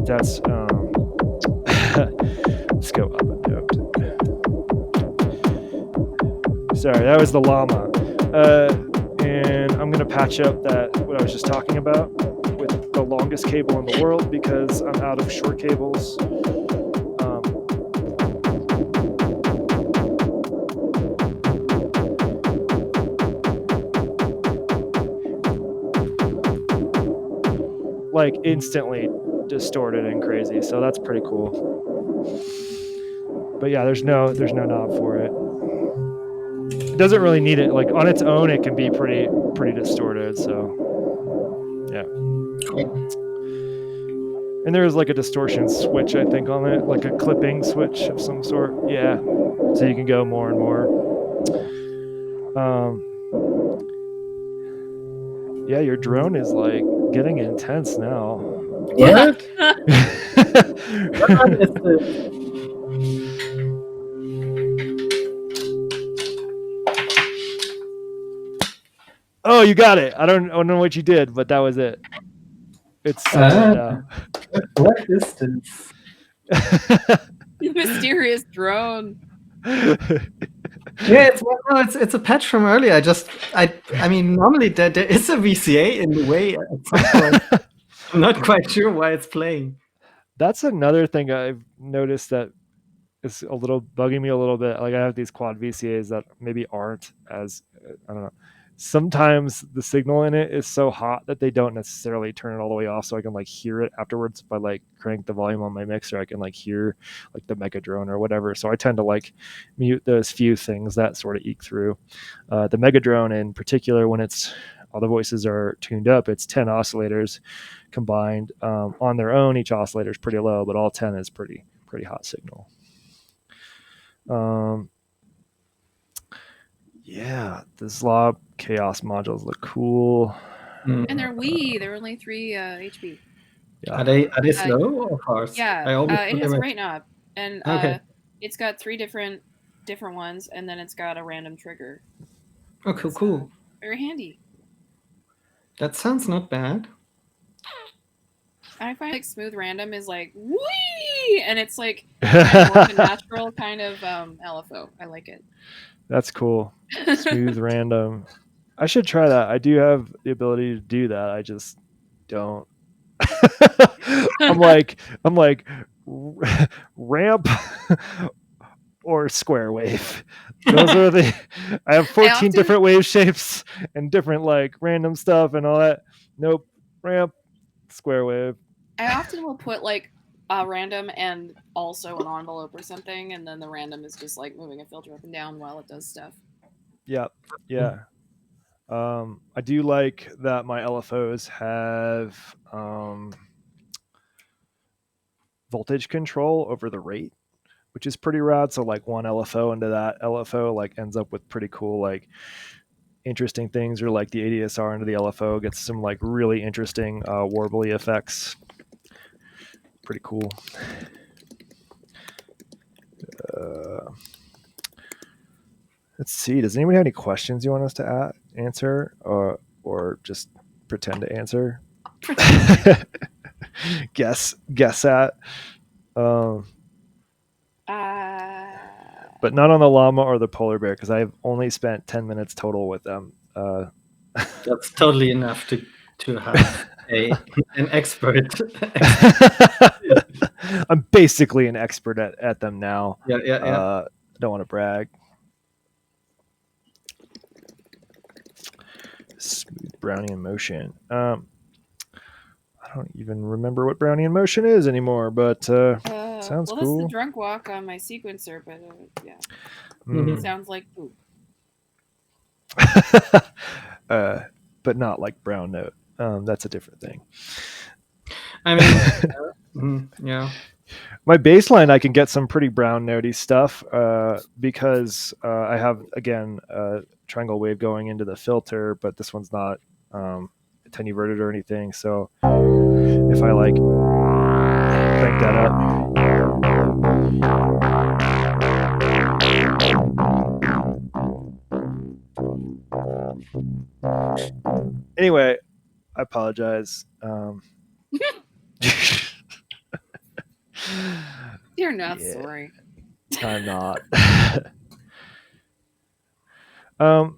let's go up a note. Sorry, that was the llama. And I'm gonna patch up that what I was just talking about with the longest cable in the world, because I'm out of short cables. Like instantly distorted and crazy, so that's pretty cool. But yeah, there's no knob for it. It doesn't really need it. Like on its own, it can be pretty distorted. So yeah. And there's like a distortion switch, I think, on it, like a clipping switch of some sort. Yeah, so you can go more and more. Yeah, your drone is like getting intense now. yeah. What? What is this? Oh, you got it. I don't know what you did, but that was it. It's silent now. What is this? Mysterious drone. Yeah, it's a patch from earlier. I mean, normally there is a VCA in the way at some point. I'm not quite sure why it's playing. That's another thing I've noticed that is a little bugging me a little bit. Like I have these quad VCAs that maybe aren't as I don't know. Sometimes the signal in it is so hot that they don't necessarily turn it all the way off, so I can like hear it afterwards. If I like crank the volume on my mixer, I can like hear like the Mega Drone or whatever. So I tend to like mute those few things that sort of eke through. The Mega Drone in particular, when it's all the voices are tuned up. It's 10 oscillators combined. On their own, each oscillator is pretty low, but all 10 is pretty hot signal. Yeah, the Zlob Chaos modules look cool. And they're wee. They're only 3 HP. Yeah. Are they slow or fast? Yeah, I always it thought they has a were. rate knob, and Okay. it's got 3 different ones, and then it's got a random trigger. Oh, cool. Very handy. That sounds not bad. I find like smooth random is like wee, and it's like kind of more of a natural kind of LFO. I like it. That's cool. Smooth random. I should try that. I do have the ability to do that. I just don't. I'm like ramp or square wave. Those are the. I have 14 different wave shapes and different like random stuff and all that. Nope. Ramp, square wave. I often will put like a random and also an envelope or something, and then the random is just like moving a filter up and down while it does stuff. Yep. Yeah. I do like that my LFOs have voltage control over the rate, which is pretty rad. So like one LFO into that LFO like ends up with pretty cool like interesting things, or like the ADSR into the LFO gets some like really interesting warbly effects. Pretty cool. Let's see. Does anybody have any questions you want us to answer, or just pretend to answer? guess at. But not on the llama or the polar bear, because I've only spent 10 minutes total with them. That's totally enough to have an expert. I'm basically an expert at them now. Yeah. Don't want to brag. Smooth Brownian motion. I don't even remember what Brownian motion is anymore, but sounds cool. That's the drunk walk on my sequencer, but yeah. It sounds like poop. But not like brown note. That's a different thing. I mean, yeah. My baseline, I can get some pretty brown notey stuff because I have, again, a triangle wave going into the filter, but this one's not attenuated or anything. So if I like crank that up. Anyway, I apologize. You're not sorry. I'm not. I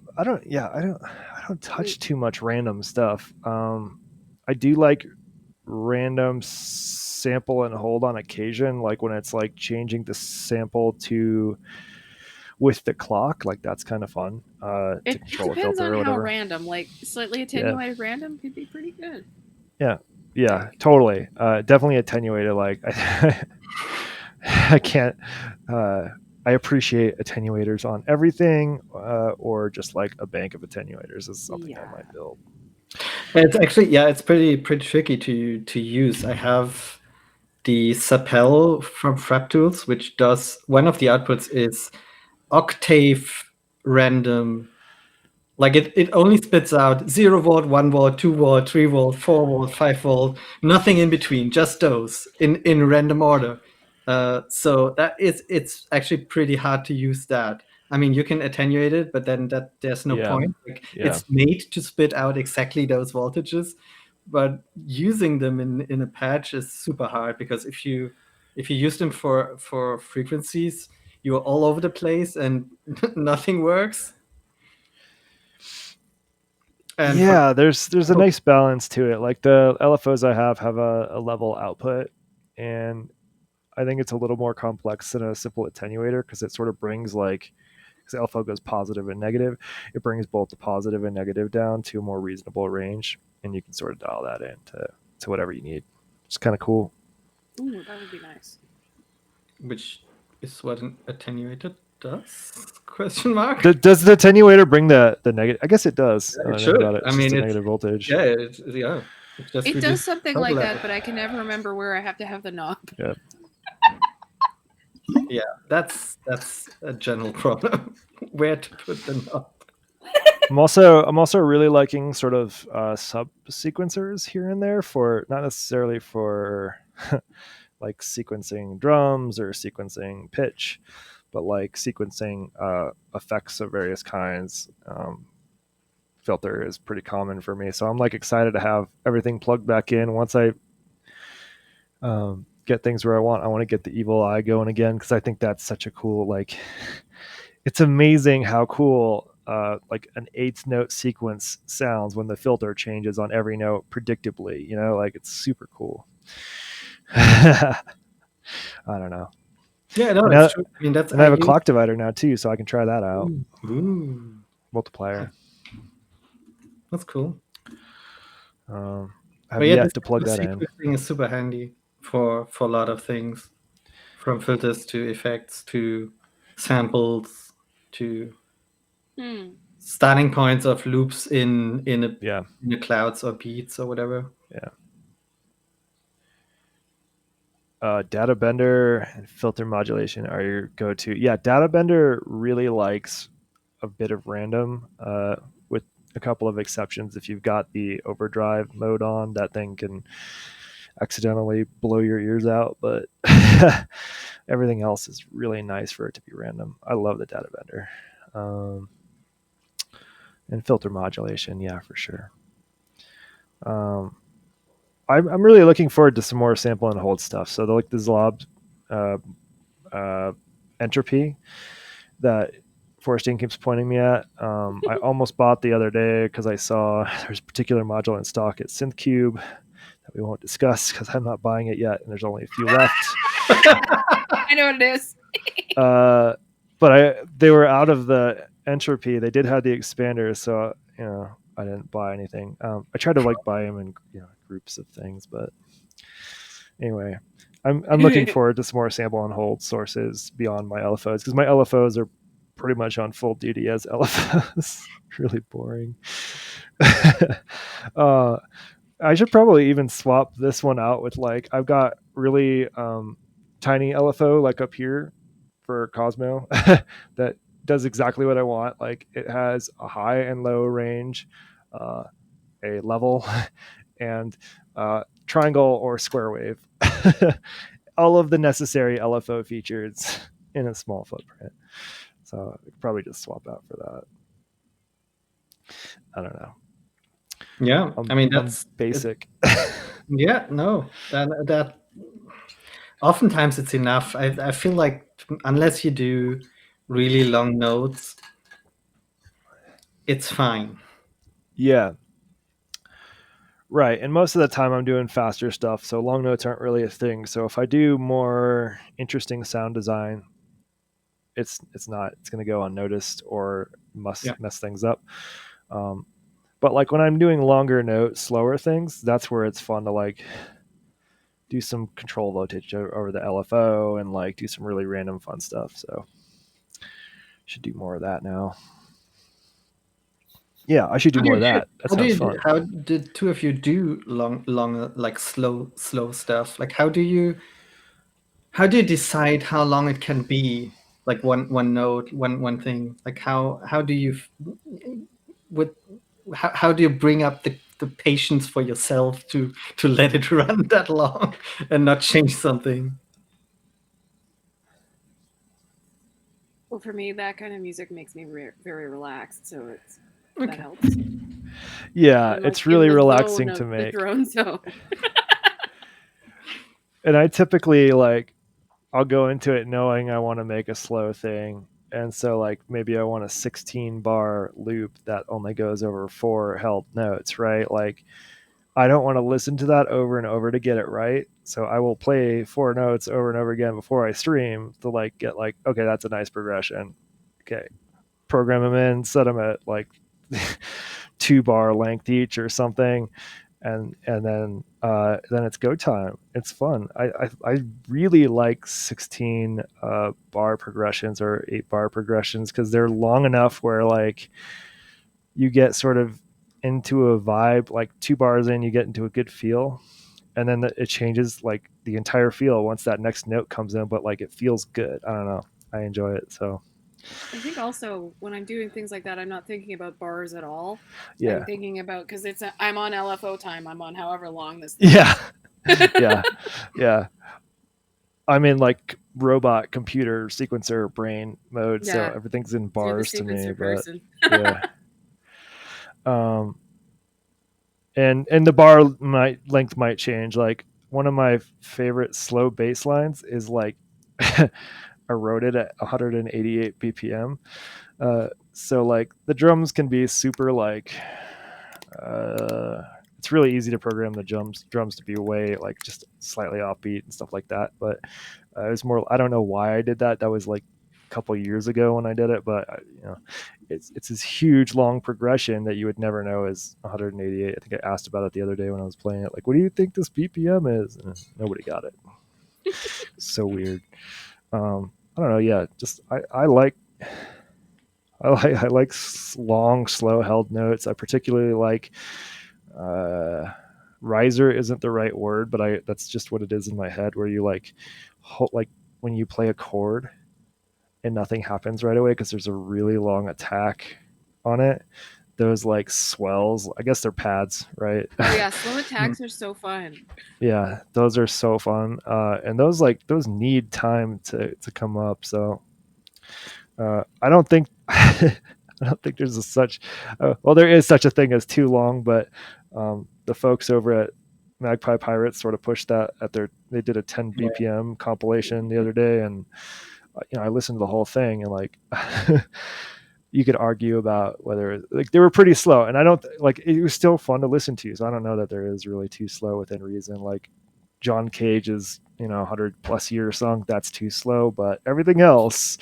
don't touch too much random stuff. I do like random sample and hold on occasion, like when it's like changing the sample to with the clock, like that's kind of fun to control a filter or whatever. How random, like slightly attenuated random could be pretty good. Yeah, totally. Definitely attenuated. Like I can't. I appreciate attenuators on everything, or just like a bank of attenuators is something I might build. It's actually it's pretty tricky to use. I have the Sapel from FrapTools, which does one of the outputs is octave random. Like it only spits out 0 volt, 1 volt, 2 volt, 3 volt, 4 volt, 5 volt, nothing in between, just those in random order. So it's actually pretty hard to use that. I mean, you can attenuate it, but then there's no point. It's made to spit out exactly those voltages, but using them in a patch is super hard, because if you use them for frequencies, you're all over the place and nothing works. And there's a nice balance to it. Like the LFOs I have a level output, and I think it's a little more complex than a simple attenuator, because it sort of brings like, because LFO goes positive and negative, it brings both the positive and negative down to a more reasonable range, and you can sort of dial that in to whatever you need. It's kind of cool. Ooh, that would be nice. Which is what an attenuated does? Question mark. Does the attenuator bring the negative? I guess it does. It I think should. about it. I It's just mean, a it's negative voltage. yeah, yeah. It just It does reduces something total like level. that, but I can never remember where I have to have the knob. Yeah. Yeah, that's a general problem. Where to put the knob? I'm also really liking sort of sub sequencers here and there for not necessarily for like sequencing drums or sequencing pitch, but like sequencing effects of various kinds. Filter is pretty common for me, so I'm like excited to have everything plugged back in. Once I get things where I want to get the evil eye going again, because I think that's such a cool like. It's amazing how cool like an eighth note sequence sounds when the filter changes on every note predictably. You know, like it's super cool. I don't know. Yeah, no, And it's I, true. I mean, that's and I I have a use. clock divider now too, so I can try that out. Ooh, Multiplier. that's cool. I But have yeah, this yet to plug that in. sequencing is super handy for a lot of things, from filters to effects to samples to Hmm. starting points of loops Yeah, in the clouds or beats or whatever. yeah. Data bender and filter modulation are your go-to. Yeah, data bender really likes a bit of random, with a couple of exceptions. If you've got the overdrive mode on, that thing can accidentally blow your ears out, but everything else is really nice for it to be random. I love the data bender. And filter modulation, yeah, for sure. Um, I'm really looking forward to some more sample and hold stuff. So like the Zlob uh, uh, entropy that Forrestine keeps pointing me at. I almost bought the other day because I saw there's a particular module in stock at SynthCube that we won't discuss because I'm not buying it yet, and there's only a few left. I know what it is. But they were out of the entropy. They did have the expander, so I didn't buy anything. I tried to like buy them in groups of things, but anyway, I'm looking forward to some more sample and hold sources beyond my LFOs because my LFOs are pretty much on full duty as LFOs. Really boring. I should probably even swap this one out with like I've got really tiny LFO like up here for Cosmo that does exactly what I want. Like it has a high and low range, a level, and triangle or square wave. All of the necessary LFO features in a small footprint. So I could probably just swap out for that. I don't know. Yeah, I mean I'm that's basic. yeah, no, that oftentimes it's enough. I feel like unless you do really long notes, it's fine. Yeah. Right. And most of the time I'm doing faster stuff, so long notes aren't really a thing. So if I do more interesting sound design, it's not it's going to go unnoticed or Yeah. mess things up. Um, but like when I'm doing longer note, slower things, that's where it's fun to like do some control voltage over the LFO and like do some really random fun stuff. So should do more of that now. Yeah, I should do more of that. That sounds fun. How did two of you do long like slow stuff? Like how do you decide how long it can be? Like one note, one thing. Like how do you what how do you bring up the patience for yourself to let it run that long and not change something? Well, for me, that kind of music makes me very relaxed, so that Okay. helps. Yeah, I'm like it's in really the zone relaxing to of the make. drone zone. And I typically like I'll go into it knowing I want to make a slow thing. And so like maybe I want a 16 bar loop that only goes over 4 held notes, right? Like I don't want to listen to that over and over to get it right. So I will play 4 notes over and over again before I stream to like get like, okay, that's a nice progression. Okay. Program them in, set them at like 2 bar length each or something. and then it's go time. It's fun. I really like 16 bar progressions or 8 bar progressions because they're long enough where like you get sort of into a vibe. Like 2 bars in, you get into a good feel, and then it changes like the entire feel once that next note comes in. But like it feels good. I don't know. I enjoy it. So I think also when I'm doing things like that, I'm not thinking about bars at all. I'm yeah, thinking about because I'm on LFO time. I'm on however long this thing yeah, is. yeah, yeah. I'm in like robot computer sequencer brain mode, so Yeah, everything's in you're the bars to me. sequencer But person. yeah, um, and the bar length might change. Like one of my favorite slow bass lines is like eroded at 188 BPM. So like the drums can be super like it's really easy to program the drums to be way like just slightly offbeat and stuff like that. But it was more. I don't know why I did that. That was like a couple years ago when I did it, but it's this huge long progression that you would never know is 188. I think I asked about it the other day when I was playing it. Like, what do you think this BPM is? And nobody got it. So weird. I don't know. Yeah, just I like long, slow held notes. I particularly like uh, riser isn't the right word, but I that's just what it is in my head. Where you like when you play a chord and nothing happens right away because there's a really long attack on it. Those like swells, I guess they're pads, right? Oh yeah, slow attacks are so fun. Yeah, those are so fun, and those need time to come up. So I don't think I don't think there's a such well, there is such a thing as too long, but the folks over at Magpie Pirates sort of pushed that at they did a 10 Yeah. BPM compilation the other day, and I listened to the whole thing, and like you could argue about whether like they were pretty slow, and I don't like it was still fun to listen to. So I don't know that there is really too slow within reason. Like John Cage's 100+ year song, that's too slow, but everything else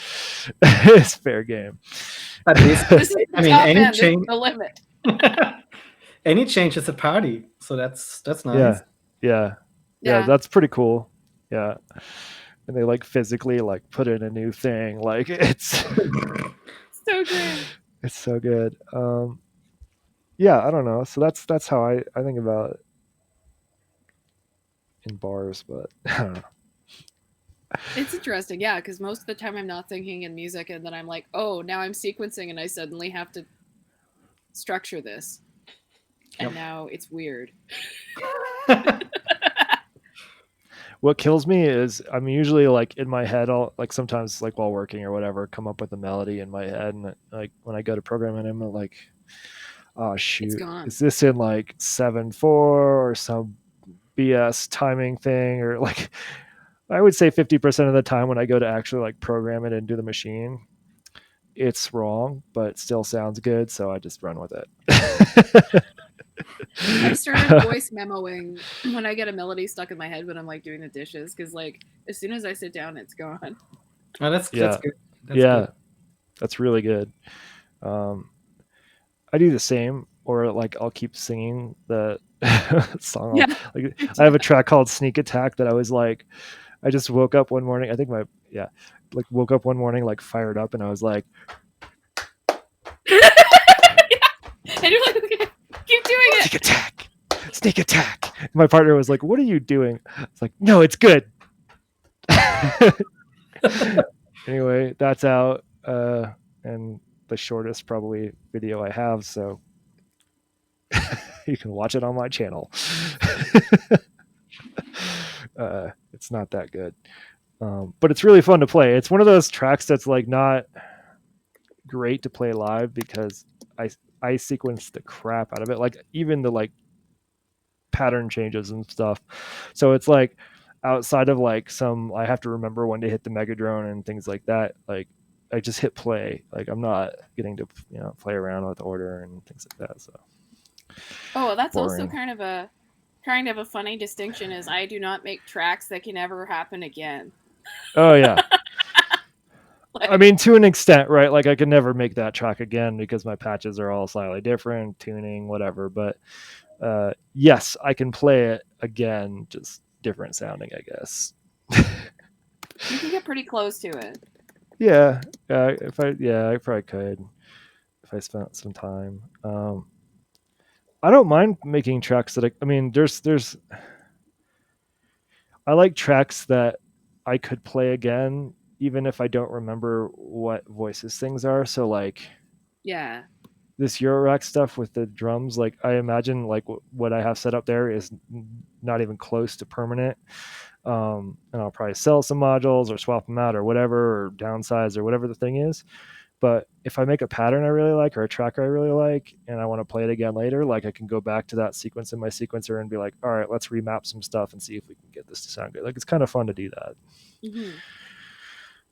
is fair game. At least, This is I the mean, top any end. This is change, the limit. any change is a party. So that's nice. Yeah, yeah, yeah. Yeah, That's pretty cool. Yeah, and they like physically like put in a new thing. Like so good. it's so good. Yeah, I don't know. So that's how I think about it in bars, but I don't know. It's interesting, yeah, because most of the time I'm not thinking in music, and then I'm like, oh, now I'm sequencing, and I suddenly have to structure this, and Yep. now it's weird. What kills me is I'm usually like in my head. I'll like sometimes like while working or whatever, come up with a melody in my head, and like when I go to program it, I'm like, oh It's shoot, gone. is this in like 7/4 or some BS timing thing, or like I would say 50% of the time when I go to actually like program it into the machine, it's wrong, but it still sounds good, so I just run with it. I've started voice memoing when I get a melody stuck in my head when I'm like doing the dishes, because like as soon as I sit down, it's gone. Oh, that's Yeah, good. That's good. yeah, that's really good. Um, I do the same, or like I'll keep singing the song. Yeah, Like me I too. have a track called "Sneak Attack" that I was like, I just woke up one morning. I think like woke up one morning like fired up, and I was like, And you're like, okay, keep doing "Sneak it. Attack, Sneak Attack." My partner was like, "What are you doing?" It's like, "No, it's good." Anyway, that's out, and the shortest probably video I have, so you can watch it on my channel. It's not that good, but it's really fun to play. It's one of those tracks that's like not great to play live because I I sequence the crap out of it, like even the like pattern changes and stuff. So it's like outside of like some I have to remember when to hit the Megadrone and things like that. Like I just hit play. Like I'm not getting to play around with order and things like that. So Oh, well, that's also boring. kind of a funny distinction. Is I do not make tracks that can ever happen again. Oh yeah. I Like, mean, to an extent, right? Like I could never make that track again because my patches are all slightly different, tuning, whatever. But yes, I can play it again, just different sounding, I guess. You can get pretty close to it. Yeah, I probably could if I spent some time. I don't mind making tracks that I mean, there's I like tracks that I could play again, even if I don't remember what voices things are. So like Yeah. this Eurorack stuff with the drums, like I imagine like what I have set up there is not even close to permanent. And I'll probably sell some modules or swap them out or whatever, or downsize or whatever the thing is. But if I make a pattern I really like or a tracker I really like and I want to play it again later, like I can go back to that sequence in my sequencer and be like, all right, let's remap some stuff and see if we can get this to sound good. Like it's kind of fun to do that.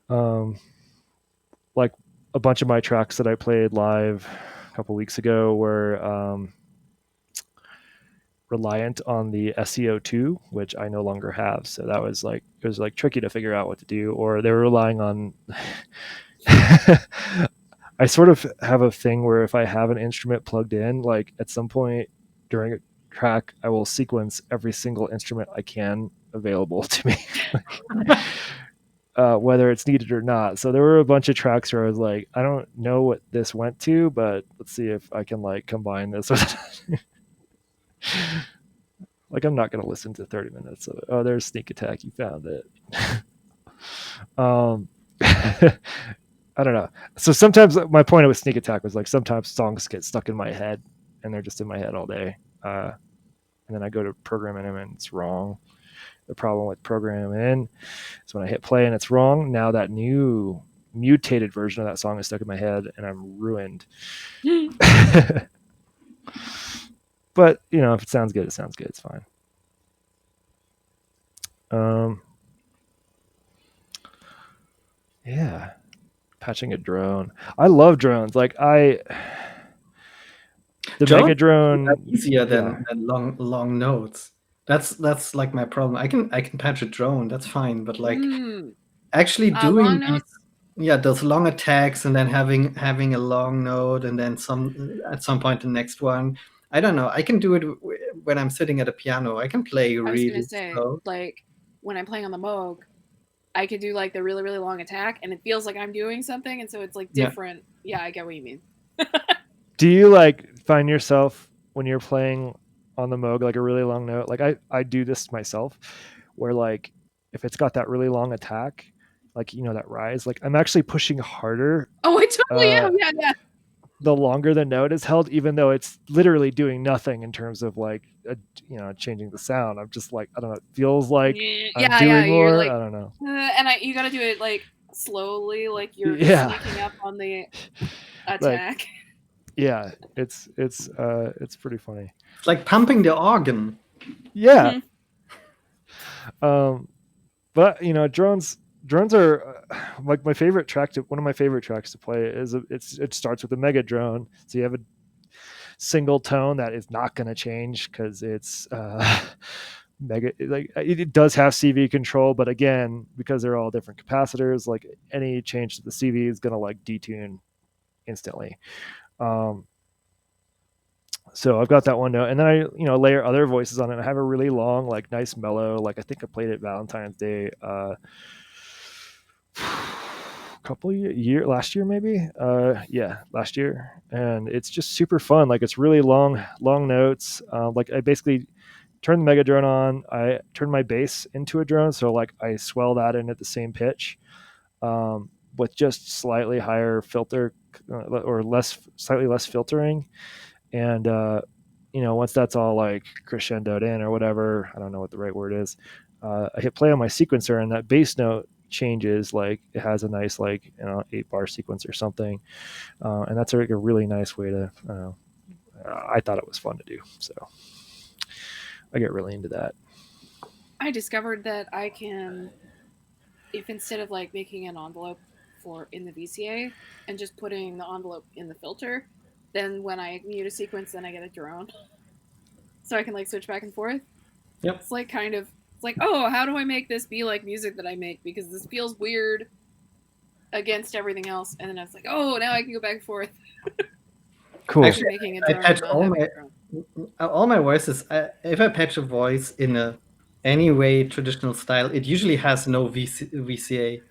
Mm-hmm. Like a bunch of my tracks that I played live a couple weeks ago were reliant on the SEO2, which I no longer have. So that was like, it was like tricky to figure out what to do, or they were relying on. I sort of have a thing where if I have an instrument plugged in, like at some point during a track, I will sequence every single instrument I can available to me. Whether it's needed or not. So there were a bunch of tracks where I was like, I don't know what this went to, but let's see if I can like combine this with like I'm not going to listen to 30 minutes of it. Oh, there's Sneak Attack. You found it. I don't know. So sometimes my point with Sneak Attack was like sometimes songs get stuck in my head and they're just in my head all day. And then I go to programming them and it's wrong. The problem with programming in is when I hit play and it's wrong. Now that new mutated version of that song is stuck in my head and I'm ruined. But you know, if it sounds good, it sounds good. It's fine. Yeah, patching a drone. I love drones. Like the Drones Mega are Drone. easier Yeah, than long nodes. That's like my problem. I can patch a drone, that's fine, but like Mm. actually Long doing these, notes. yeah, those long attacks and then having a long node and then some at some point the next one. I don't know. I can do it when I'm sitting at a piano. I can play I was gonna really say, slow. like, when I'm playing on the Moog, I could do like the really, really long attack and it feels like I'm doing something, and so it's like Yeah. different. Yeah, I get what you mean. do you like find yourself when you're playing on the Moog like a really long note? Like I do this myself, where like if it's got that really long attack, like you know that rise, like I'm actually pushing harder Oh, I totally uh, am. Yeah, yeah. the longer the note is held, even though it's literally doing nothing in terms of like you know changing the sound. I'm just like I don't know. It feels like I'm Yeah, yeah. doing You're more. like, I don't know. and you got to do it like slowly, like you're Yeah, sneaking up on the like attack. yeah, it's pretty funny. It's like pumping the organ. Yeah, um, but you know drones are like my favorite track to one of my favorite tracks to play is it starts with a mega drone, so you have a single tone that is not going to change because it's mega like it does have CV control, but again because they're all different capacitors, like any change to the CV is going to like detune instantly. um so I've got that one note, and then I layer other voices on it. I have a really long like nice mellow, like I think I played it Valentine's Day couple year last year maybe, yeah, last year, and it's just super fun. Like it's really long notes. Like I basically turn the mega drone on, I turn my bass into a drone, so like I swell that in at the same pitch, with just slightly higher filter, or less, slightly less filtering. And once that's all like crescendoed in or whatever, I don't know what the right word is, I hit play on my sequencer and that bass note changes. Like it has a nice like 8-bar sequence or something, and that's like a really nice way to I thought it was fun to do, so I get really into that. I discovered that I can, if instead of like making an envelope for in the VCA and just putting the envelope in the filter, then when I mute a sequence, then I get a drone, so I can like switch back and forth. Yep. It's like kind of, it's like, oh, how do I make this be like music that I make, because this feels weird against everything else. And then I was like, oh, now I can go back and forth. Cool. Actually Actually, making a I drone and patch not having a drone. all my voices, if I patch a voice in a any way traditional style, it usually has no VCA.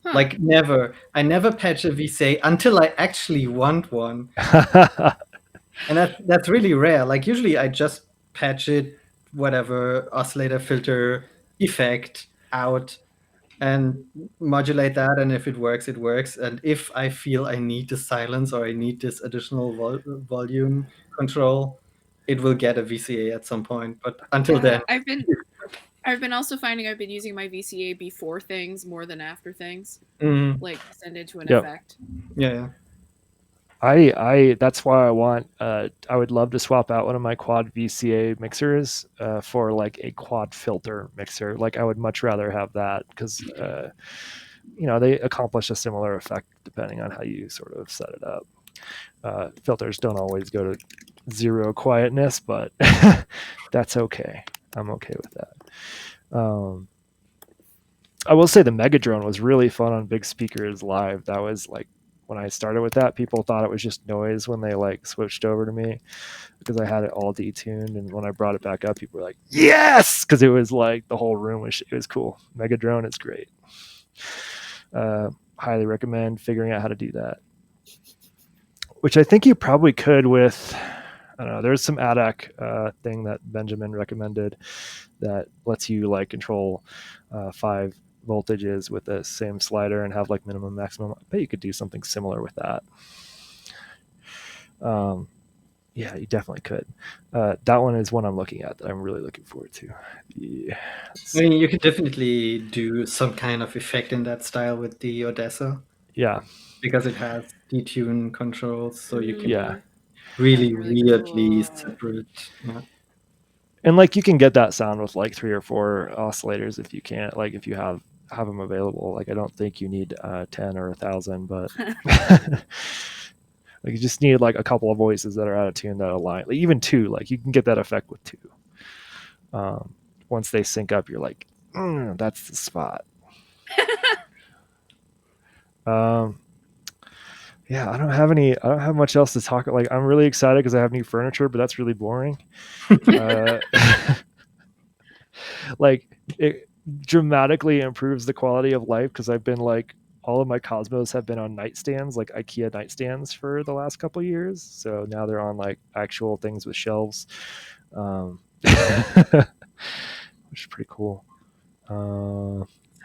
Huh. Like never. I never patch a VCA until I actually want one. And that's really rare. Like usually I just patch it, whatever, oscillator filter effect out and modulate that, and if it works, it works. And if I feel I need the silence or I need this additional volume control, it will get a VCA at some point. But until Yeah, then, I've been also finding I've been using my VCA before things more than after things, mm, like send into an Yep. effect. yeah, yeah. I that's why I want I would love to swap out one of my quad VCA mixers for like a quad filter mixer. Like I would much rather have that because they accomplish a similar effect depending on how you sort of set it up. Filters don't always go to zero quietness, but that's okay. I'm okay with that. I will say the Megadrone was really fun on big speakers live. That was like when I started with that, people thought it was just noise when they like switched over to me because I had it all detuned. And when I brought it back up, people were like, "Yes!" Because it was like the whole room was it was cool. Megadrone is great. Highly recommend figuring out how to do that. Which I think you probably could with I don't know. There's some ADAC thing that Benjamin recommended that lets you like control 5 voltages with the same slider and have like minimum maximum. I bet you could do something similar with that. Um, yeah, you definitely could. That one is one I'm looking at that I'm really looking forward to. Yeah, I mean, you could definitely do some kind of effect in that style with the Odessa yeah, because it has detune controls, so you can yeah. That's really really weirdly cool. separate. Yeah. And like you can get that sound with like 3 or 4 oscillators if you can't like if you have them available. Like I don't think you need 10 or 1,000, but like you just need like a couple of voices that are out of tune that align. Like even two, like you can get that effect with two. Um, Once they sync up, you're like, that's the spot. Um, yeah, I don't have any. I don't have much else to talk. Like I'm really excited because I have new furniture, but that's really boring. Uh, like it dramatically improves the quality of life because I've been like all of my Cosmos have been on nightstands, like IKEA nightstands for the last couple of years. So now they're on like actual things with shelves, which is pretty cool.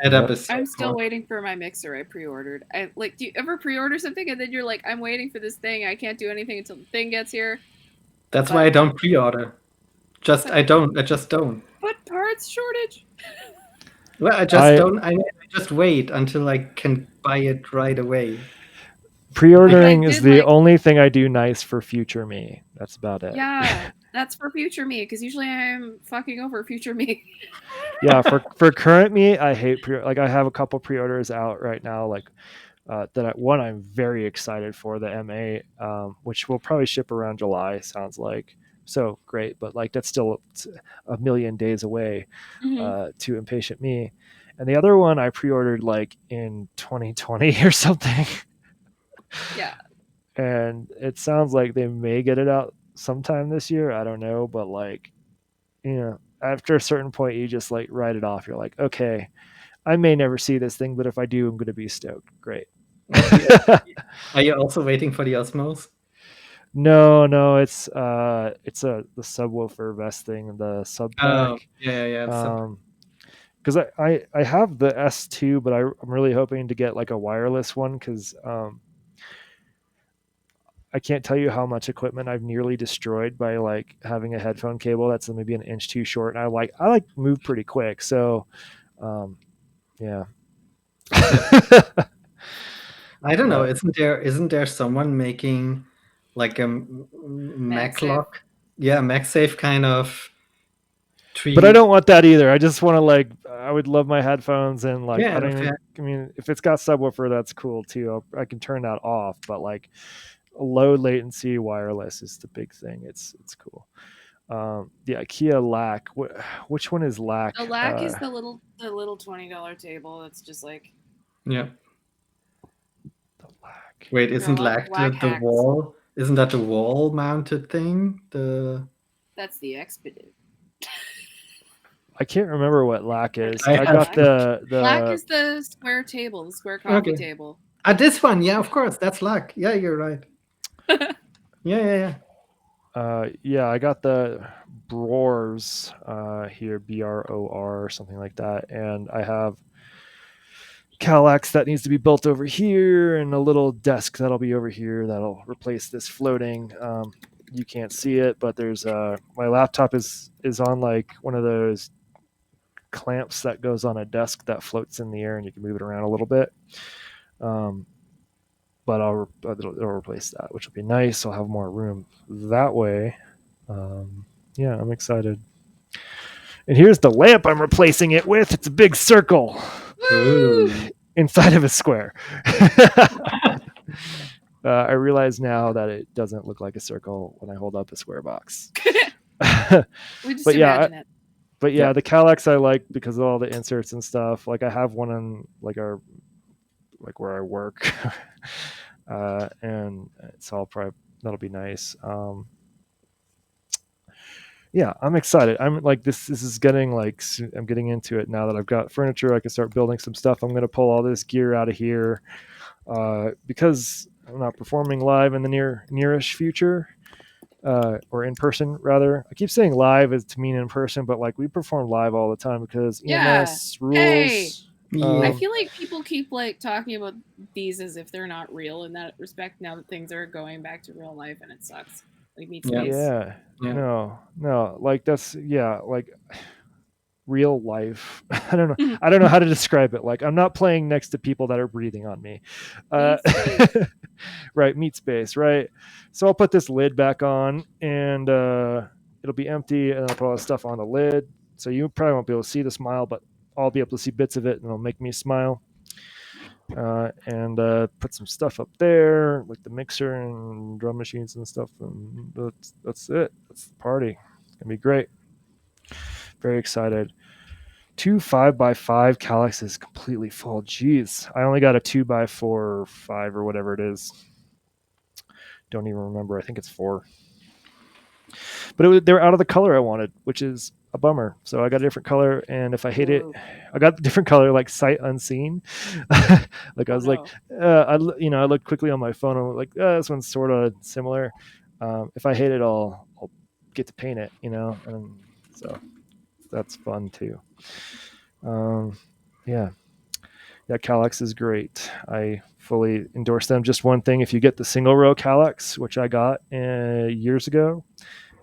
Setup Yep. is so I'm still cool. waiting for my mixer I pre-ordered. I like do you ever pre-order something and then you're like, I'm waiting for this thing, I can't do anything until the thing gets here. That's why But I don't pre-order. Just but I don't. I just don't. but parts shortage. Well, I just I don't. I just wait until I can buy it right away. Like I pre-ordering is did the like only thing I do nice for future me. That's about it. yeah, that's for future me because usually I'm fucking over future me. Yeah, for current me, I hate like I have a couple pre-orders out right now. Like one I'm very excited for the MA, which will probably ship around July. Sounds like so great, but like that's still a million days away Hmm. to impatient me. And the other one I pre-ordered like in 2020 or something, Yeah. and it sounds like they may get it out sometime this year. I don't know, but like after a certain point, you just like write it off. You're like, okay, I may never see this thing, but if I do, I'm going to be stoked. Great. Yeah. Are you also waiting for the Osmos? No, no, it's the subwoofer vest thing, the sub Oh, pack. yeah, yeah, yeah. Because I have the S2, but I'm really hoping to get like a wireless one because I can't tell you how much equipment I've nearly destroyed by like having a headphone cable that's maybe an inch too short, and I like move pretty quick, so um, yeah. Yeah. I don't know. But Isn't there someone making like a Mac MagSafe. lock? Yeah, MagSafe kind of but I tree. don't want that either. I just want to like I would love my headphones and like Yeah, I don't that's even fair. I mean if it's got subwoofer that's cool too. I can turn that off, but like low latency wireless is the big thing. It's cool. The IKEA Lack. Which one is Lack? The Lack is the little $20 table that's just like Yeah. The Lack. Wait, there are a isn't lot of lag Lack the hacks. wall? Isn't that the wall mounted thing? The That's the expedite. I can't remember what Lack Or is. I I got have Lack. Lack the is the square table, the square coffee okay. table. This one, yeah, of course, that's luck. Yeah, you're right. Yeah, yeah, yeah. yeah, I got the Brors here, BROR or something like that, and I have Kallax that needs to be built over here, and a little desk that'll be over here that'll replace this floating. You can't see it, but there's my laptop is on like one of those clamps that goes on a desk that floats in the air, and you can move it around a little bit. Um, but it'll replace that, which will be nice. I'll have more room that way. Yeah, I'm excited. And here's the lamp I'm replacing it with. It's a big circle Woo! Ooh. inside of a square. I realize now that it doesn't look like a circle when I hold up a square box. We just but yeah, imagine it. but Yeah. yeah, the Kallax I like because of all the inserts and stuff. Like I have one on like our like where I work, and so I'll probably that'll be nice. Yeah, I'm excited. I'm like this is getting like I'm getting into it now that I've got furniture. I can start building some stuff. I'm going to pull all this gear out of here because I'm not performing live in the nearish future, or in person rather. I keep saying live as to mean in person, but like we perform live all the time because Yeah. EMS Hey. rules. Yeah. I feel like people keep like talking about these as if they're not real in that respect now that things are going back to real life and it sucks. Like meat Yeah. space. Yeah, Yeah. no, like that's yeah, like real life. I don't know how to describe it. Like I'm not playing next to people that are breathing on me. Uh, Meat space. right, meat space, right? So I'll put this lid back on, and it'll be empty, and I'll put all the stuff on the lid. So you probably won't be able to see the smile, but I'll be able to see bits of it, and it'll make me smile. And put some stuff up there, like the mixer and drum machines and stuff, and that's it. That's the party. It's gonna be great. Very excited. Two 5x5 Calyx is completely full. Jeez, I only got a 2x4 or 5 or whatever it is. Don't even remember. I think it's 4. But they were out of the color I wanted, which is a bummer. So I got a different color, and if I hate it, Ooh. I got the different color like sight unseen. Like I Oh was like, no. I looked quickly on my phone and was like, this one's sort of similar. If I hate it, I'll get to paint it, and so that's fun too. Um, yeah, yeah, Calyx is great. I fully endorse them. Just one thing: if you get the single row Calyx, which I got years ago,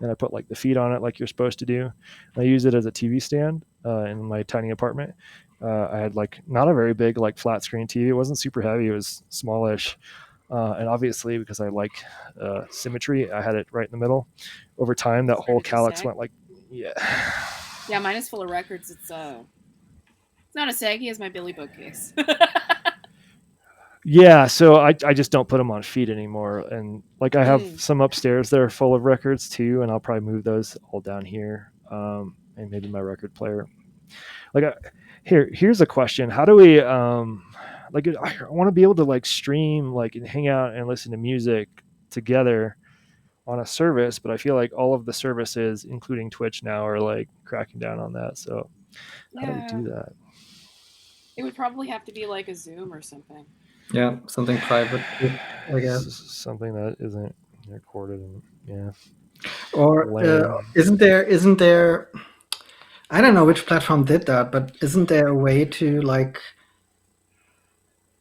and I put like the feet on it like you're supposed to do. I use it as a TV stand in my tiny apartment. I had like not a very big like flat screen TV. It wasn't super heavy. It was smallish. And obviously, because I like symmetry, I had it right in the middle. Over time, that whole Started to calyx sag. went like, yeah, Yeah, mine is full of records. It's not as saggy as my Billy bookcase. yeah. So I just don't put them on feet anymore. And like I have Mm. some upstairs that are full of records too, and I'll probably move those all down here, and maybe my record player. Like here's a question: how do we like I want to be able to like stream like and hang out and listen to music together on a service, but I feel like all of the services including Twitch now are like cracking down on that. So how do we Yeah. do that? It would probably have to be like a Zoom or something. Yeah. Something private, I guess. Something that isn't recorded, and yeah, Or lame. isn't there? I don't know which platform did that, but isn't there a way to like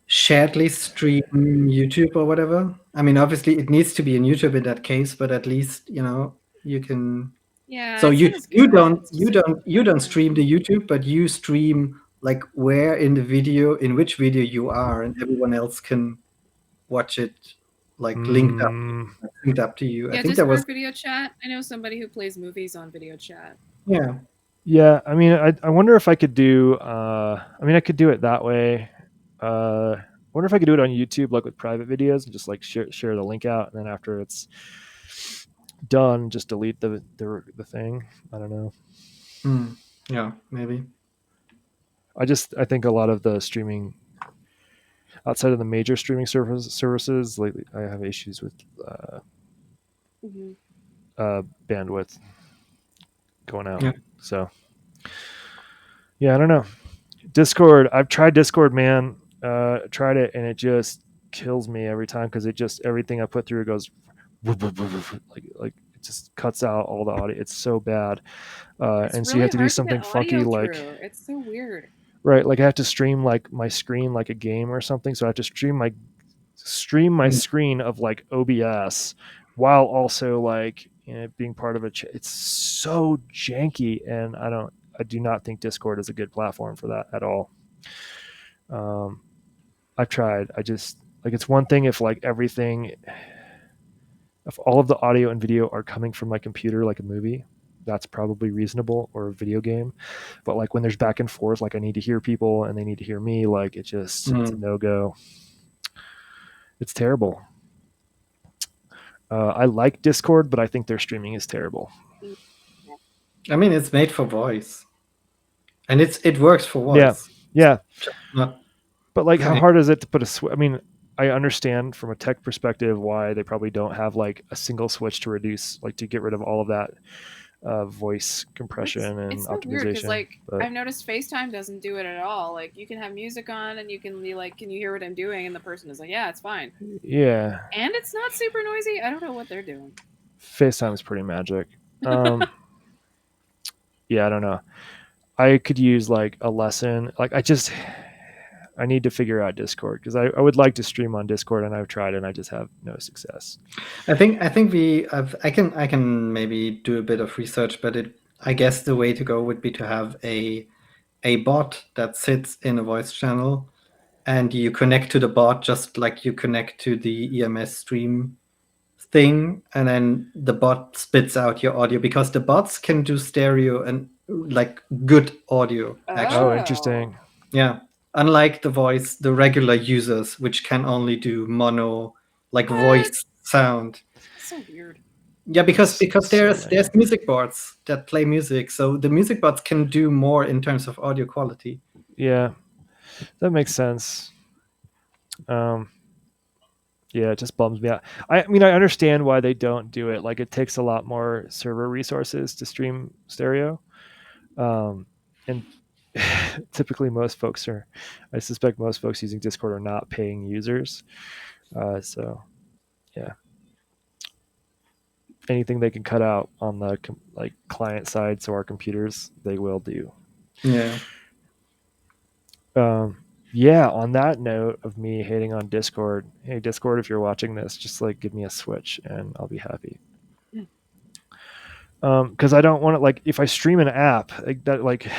sharedly stream YouTube or whatever? I mean, obviously it needs to be in YouTube in that case, but at least you can. Yeah, So it's you not as you good. don't It's you just don't you don't better. stream the YouTube, but you stream like where in the video, in which video you are, and everyone else can watch it like Mm, linked up to you. I Yeah, think there was Discord video chat. I know somebody who plays movies on video chat. yeah. yeah, I mean, I wonder if I could do. I mean, I could do it that way. I wonder if I could do it on YouTube, like with private videos, and just like share the link out, and then after it's done, just delete the thing. I don't know. Hmm. Yeah, maybe. I think a lot of the streaming outside of the major streaming services lately, I have issues with Hmm. bandwidth. going out. Yeah. So yeah, I don't know. Discord. I've tried Discord, man. Tried it, and it just kills me every time because it just everything I put through goes like it just cuts out all the audio. It's so bad. It's And so you have really to do hard to get something funky audio like through. It's so weird. right, like I have to stream like my screen like a game or something. So I have to stream my Mm. screen of like OBS while also like being part of it's so janky, and I do not think Discord is a good platform for that at all. Um, I've tried. I just like it's one thing if like everything, if all of the audio and video are coming from my computer like a movie, that's probably reasonable, or a video game. But like when there's back and forth, like I need to hear people and they need to hear me, like it's a Mm. no go. It's terrible. I like Discord, but I think their streaming is terrible. Mm. I mean, it's made for voice, and it works for Yeah, voice. It's yeah. just not But like, for how any. hard is it to put a switch? I mean, I understand from a tech perspective why they probably don't have like a single switch to reduce, like to get rid of all of that voice compression and It's so weird because optimization. like But I've noticed FaceTime doesn't do it at all. Like you can have music on and you can be like, "Can you hear what I'm doing?" And the person is like, "Yeah, it's fine." yeah, And it's not super noisy. I don't know what they're doing. FaceTime is pretty magic. Yeah, I don't know. I could use like a lesson. Like I need to figure out Discord because I would like to stream on Discord, and I've tried and I just have no success. I think I can maybe do a bit of research, but I guess the way to go would be to have a bot that sits in a voice channel, and you connect to the bot just like you connect to the EMS stream thing, and then the bot spits out your audio because the bots can do stereo and like good audio Oh, actually. Oh, interesting. Yeah. Unlike the regular users, which can only do mono, like what? voice sound. So weird. Yeah, because So there's lame. music boards that play music, so the music boards can do more in terms of audio quality. Yeah, that makes sense. Um, yeah, it just bums me out. I mean, I understand why they don't do it. Like, it takes a lot more server resources to stream stereo, and typically most folks are. I suspect most folks using Discord are not paying users. So yeah, anything they can cut out on the like client side, so our computers, they will do. Yeah. Um, yeah, on that note of me hating on Discord, hey Discord, if you're watching this, just like give me a switch and I'll be happy. Hmm. Because I don't want to, like, if I stream an app like that, like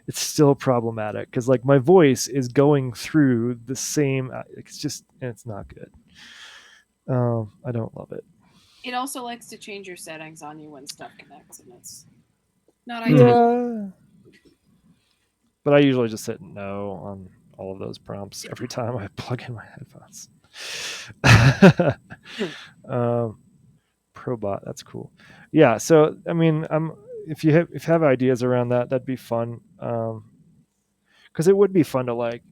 it's still problematic because like my voice is going through the same. It's just it's not good. I don't love it. It also likes to change your settings on you when stuff connects, and it's not ideal. Yeah, but I usually just hit no on all of those prompts every time I plug in my headphones. um, Probot, that's cool. Yeah, so I mean, if you have ideas around that, that'd be fun. Because it would be fun to like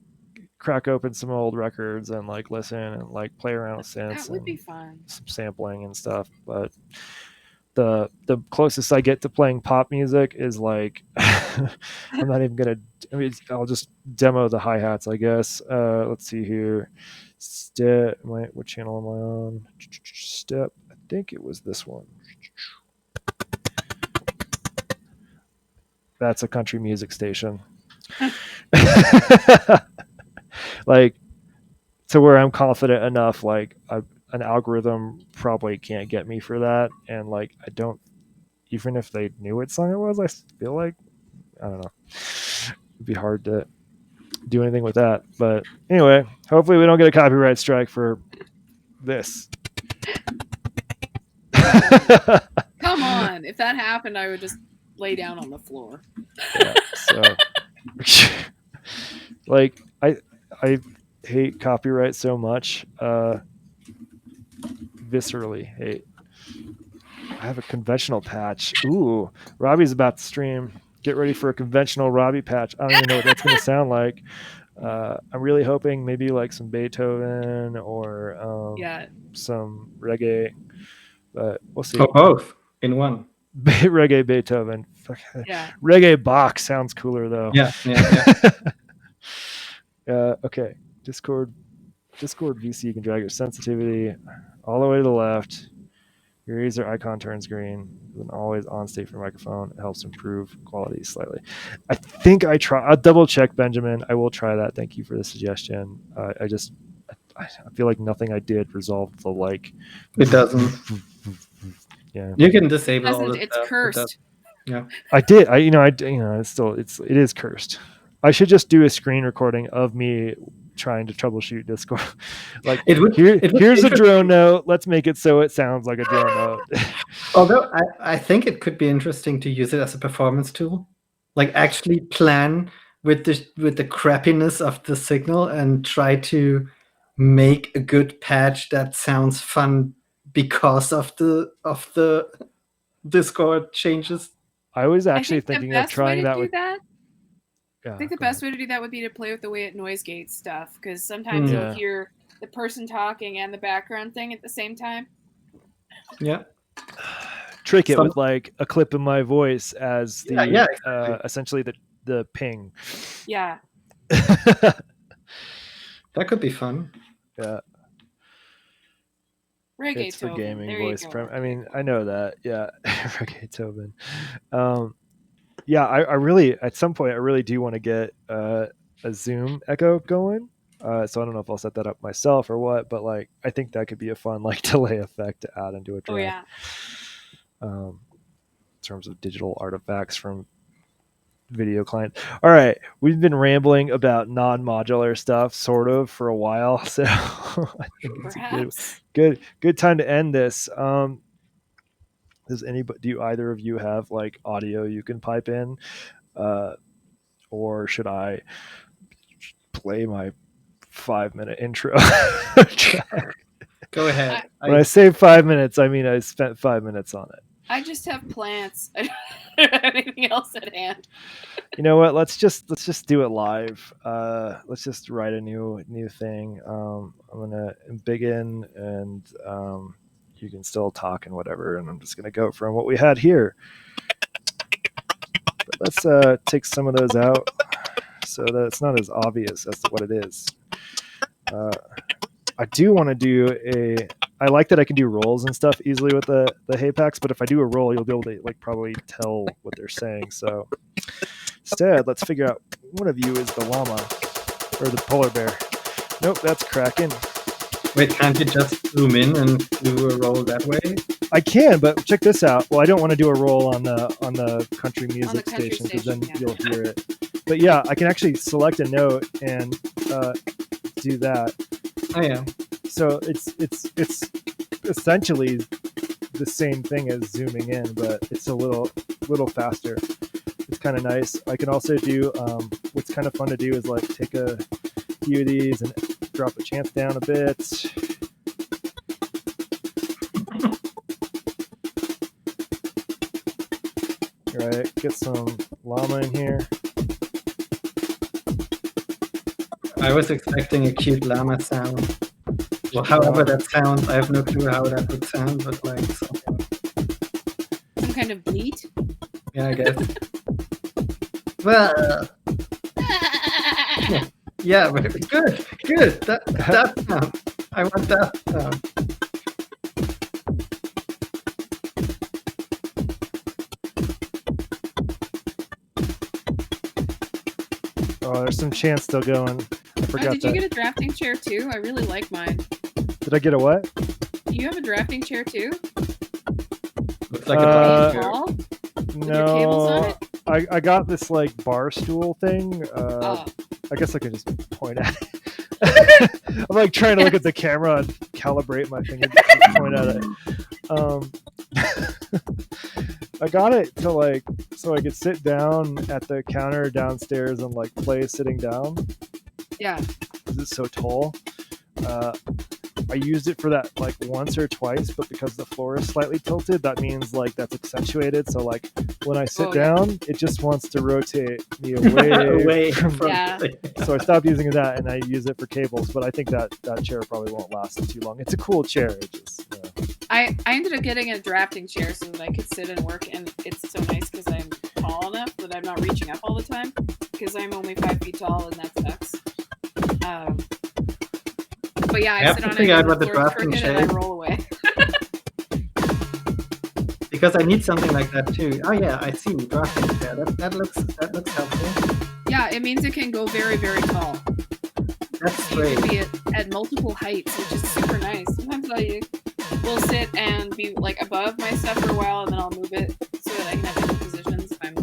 crack open some old records and like listen and like play around with That synths would be and fun. some sampling and stuff. But the closest I get to playing pop music is like I'm not even gonna. I mean, I'll just demo the hi hats, I guess. Let's see here. What channel am I on? Step. I think it was this one. That's a country music station. Like, to where I'm confident enough, like an algorithm probably can't get me for that, and like I don't, even if they knew what song it was, I feel like I don't know, it'd be hard to do anything with that. But anyway, hopefully we don't get a copyright strike for this. Come on. If that happened, I would just lay down on the floor. Yeah, so like I hate copyright so much, viscerally hate. I have a conventional patch. Ooh, Robbie's about to stream. Get ready for a conventional Robbie patch. I don't even know what that's going to sound like. I'm really hoping maybe like some Beethoven or Yeah. some reggae, but we'll see. Or both in one. Reggae Beethoven. Yeah. Reggae Bach sounds cooler though. Yeah. Okay. Discord VC, you can drag your sensitivity all the way to the left. Your user icon turns green. With an always on state for microphone. It helps improve quality slightly. I think I'll double check, Benjamin. I will try that. Thank you for the suggestion. I feel like nothing I did resolved the like. It doesn't. Yeah. You can disable all Doesn't, this it's stuff. cursed. Yeah. I did. It is cursed. I should just do a screen recording of me trying to troubleshoot Discord. Like, It would here's a interesting. drone note. Let's make it so it sounds like a drone note. Although I think it could be interesting to use it as a performance tool, like actually plan with the crappiness of the signal and try to make a good patch that sounds fun because of the Discord changes. I was actually think thinking the of best trying way to that do with. that. Yeah, I think the go best ahead. way to do that would be to play with the way it noise gates stuff, because sometimes Yeah. you'll hear the person talking and the background thing at the same time. Yeah. Trick it Some- with like a clip of my voice as the Yeah, exactly. essentially the ping. Yeah. That could be fun. Yeah, Reggae it's for Tobin. gaming There voice. you go. I mean, I know that. Yeah, Reggae Tobin. Yeah, I really at some point I really do want to get a Zoom echo going. So I don't know if I'll set that up myself or what, but like I think that could be a fun like delay effect to add into a track. Oh yeah. In terms of digital artifacts from video client. All right, we've been rambling about non-modular stuff sort of for a while, so I think it's Perhaps. a good time to end this. Do either of you have like audio you can pipe in, or should I play my 5-minute intro track? Go ahead. When I say 5 minutes, I mean I spent 5 minutes on it. I just have plants. I don't have anything else at hand. You know what? Let's just do it live. Let's just write a new thing. I'm gonna begin, and you can still talk and whatever. And I'm just gonna go from what we had here. But let's take some of those out so that it's not as obvious as to what it is. I do want to do I like that I can do rolls and stuff easily with the Haypacks, but if I do a roll, you'll be able to like probably tell what they're saying. So instead, let's figure out one of you is the llama or the polar bear. Nope, that's Kraken. Wait, can't you just zoom in and do a roll that way? I can, but check this out. Well, I don't want to do a roll on the country music country station because then station, yeah. you'll hear it. But yeah, I can actually select a note and do that. Oh yeah. So it's essentially the same thing as zooming in, but it's a little faster. It's kind of nice. I can also do what's kind of fun to do is like take a few of these and drop the chance down a bit. All right, get some llama in here. I was expecting a cute llama sound. Well, however that sounds, I have no clue how that would sound, but like something. Some kind of bleat. Yeah, I guess. Well, yeah, but good. That sound. I want that sound. Oh, there's some chance still going. I forgot Did you get a drafting chair too? I really like mine. Did I get a what? Do you have a drafting chair too? Looks like Uh, a chair. Ball? With your cables on No, it? I got this like bar stool thing. Oh. I guess I could just point at it. I'm like trying to look at the camera and calibrate my finger to point at it. I got it to like so I could sit down at the counter downstairs and like play sitting down Yeah. because it's so tall. I used it for that like once or twice, but because the floor is slightly tilted, that means like that's accentuated. So like when I sit down, it just wants to rotate me away from. Yeah. So I stopped using that and I use it for cables. But I think that chair probably won't last too long. It's a cool chair. It just, I ended up getting a drafting chair so that I could sit and work, and it's so nice because I'm tall enough that I'm not reaching up all the time because I'm only 5 feet tall, and that sucks. Um, but yeah, I I have sit to on it figure out and what the the floor's drafting crooked and I chair, roll away. because I need something like that too. Oh yeah, I see drafting chair. That looks helpful. Yeah, it means it can go very, very tall. That's So you great. can be at multiple heights, which is super nice. Sometimes I will sit and be like above my stuff for a while, and then I'll move it so that I can have different positions if I'm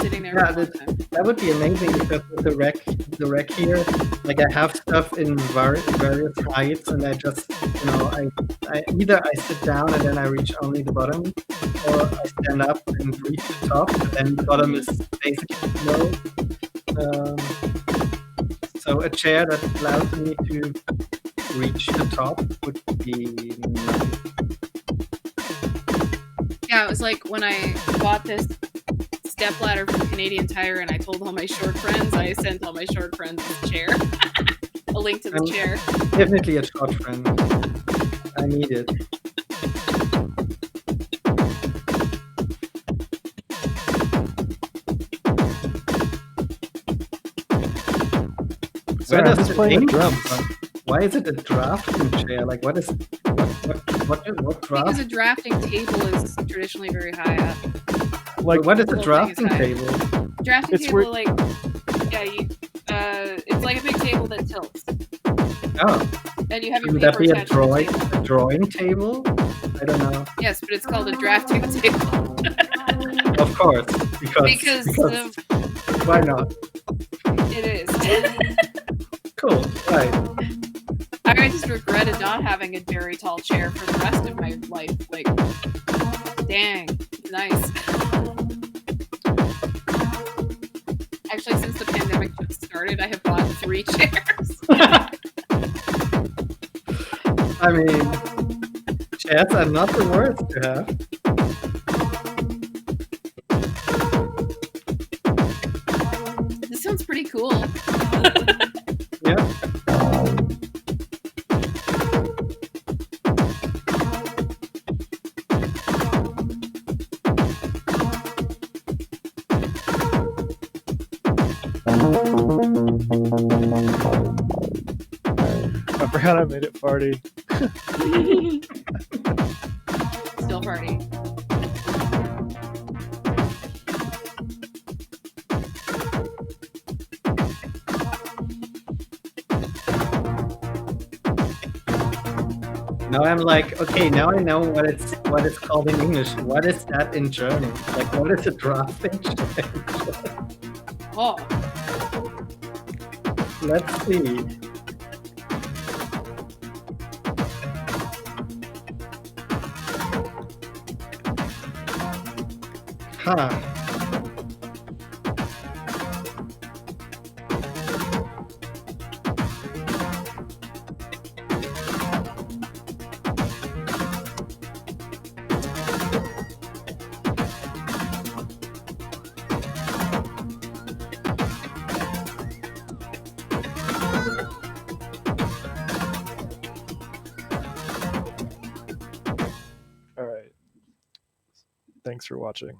sitting there Yeah, for a long time. that would be amazing because with the rack here, like I have stuff in various heights, and I just, I either I sit down and then I reach only the bottom, or I stand up and reach the top, and then the bottom is basically below. So a chair that allows me to reach the top would be nice. Yeah, it was like when I bought this stepladder from Canadian Tire and I told all my short friends, I sent all my short friends this chair. A link to the I'm chair. definitely a short friend. I need it. Sorry, Where I'm does just the playing the name drums. come from? Why is it a drafting chair? Like, what Because draft? a drafting table is traditionally very high up. Like, What is a the whole thing is drafting high. table? Drafting It's table, where- like, yeah, it's like a big table that tilts. Oh, And you have your would that paper be a attached to the table. drawing table? I don't know. Yes, but it's called a drafting table. Of course, Because why not? it is. Cool, right? I just regretted not having a very tall chair for the rest of my life. Like, dang, nice. Actually, since the pandemic just started, I have bought 3 chairs. I mean, chairs are not the worst to have. This sounds pretty cool. Yeah. I forgot I made it farty. Still party. Now I'm like, okay, now I know what it's called in English. What is that in German? Like, what is a drafting chair? Oh, Let's see. Huh. All right. Thanks for watching.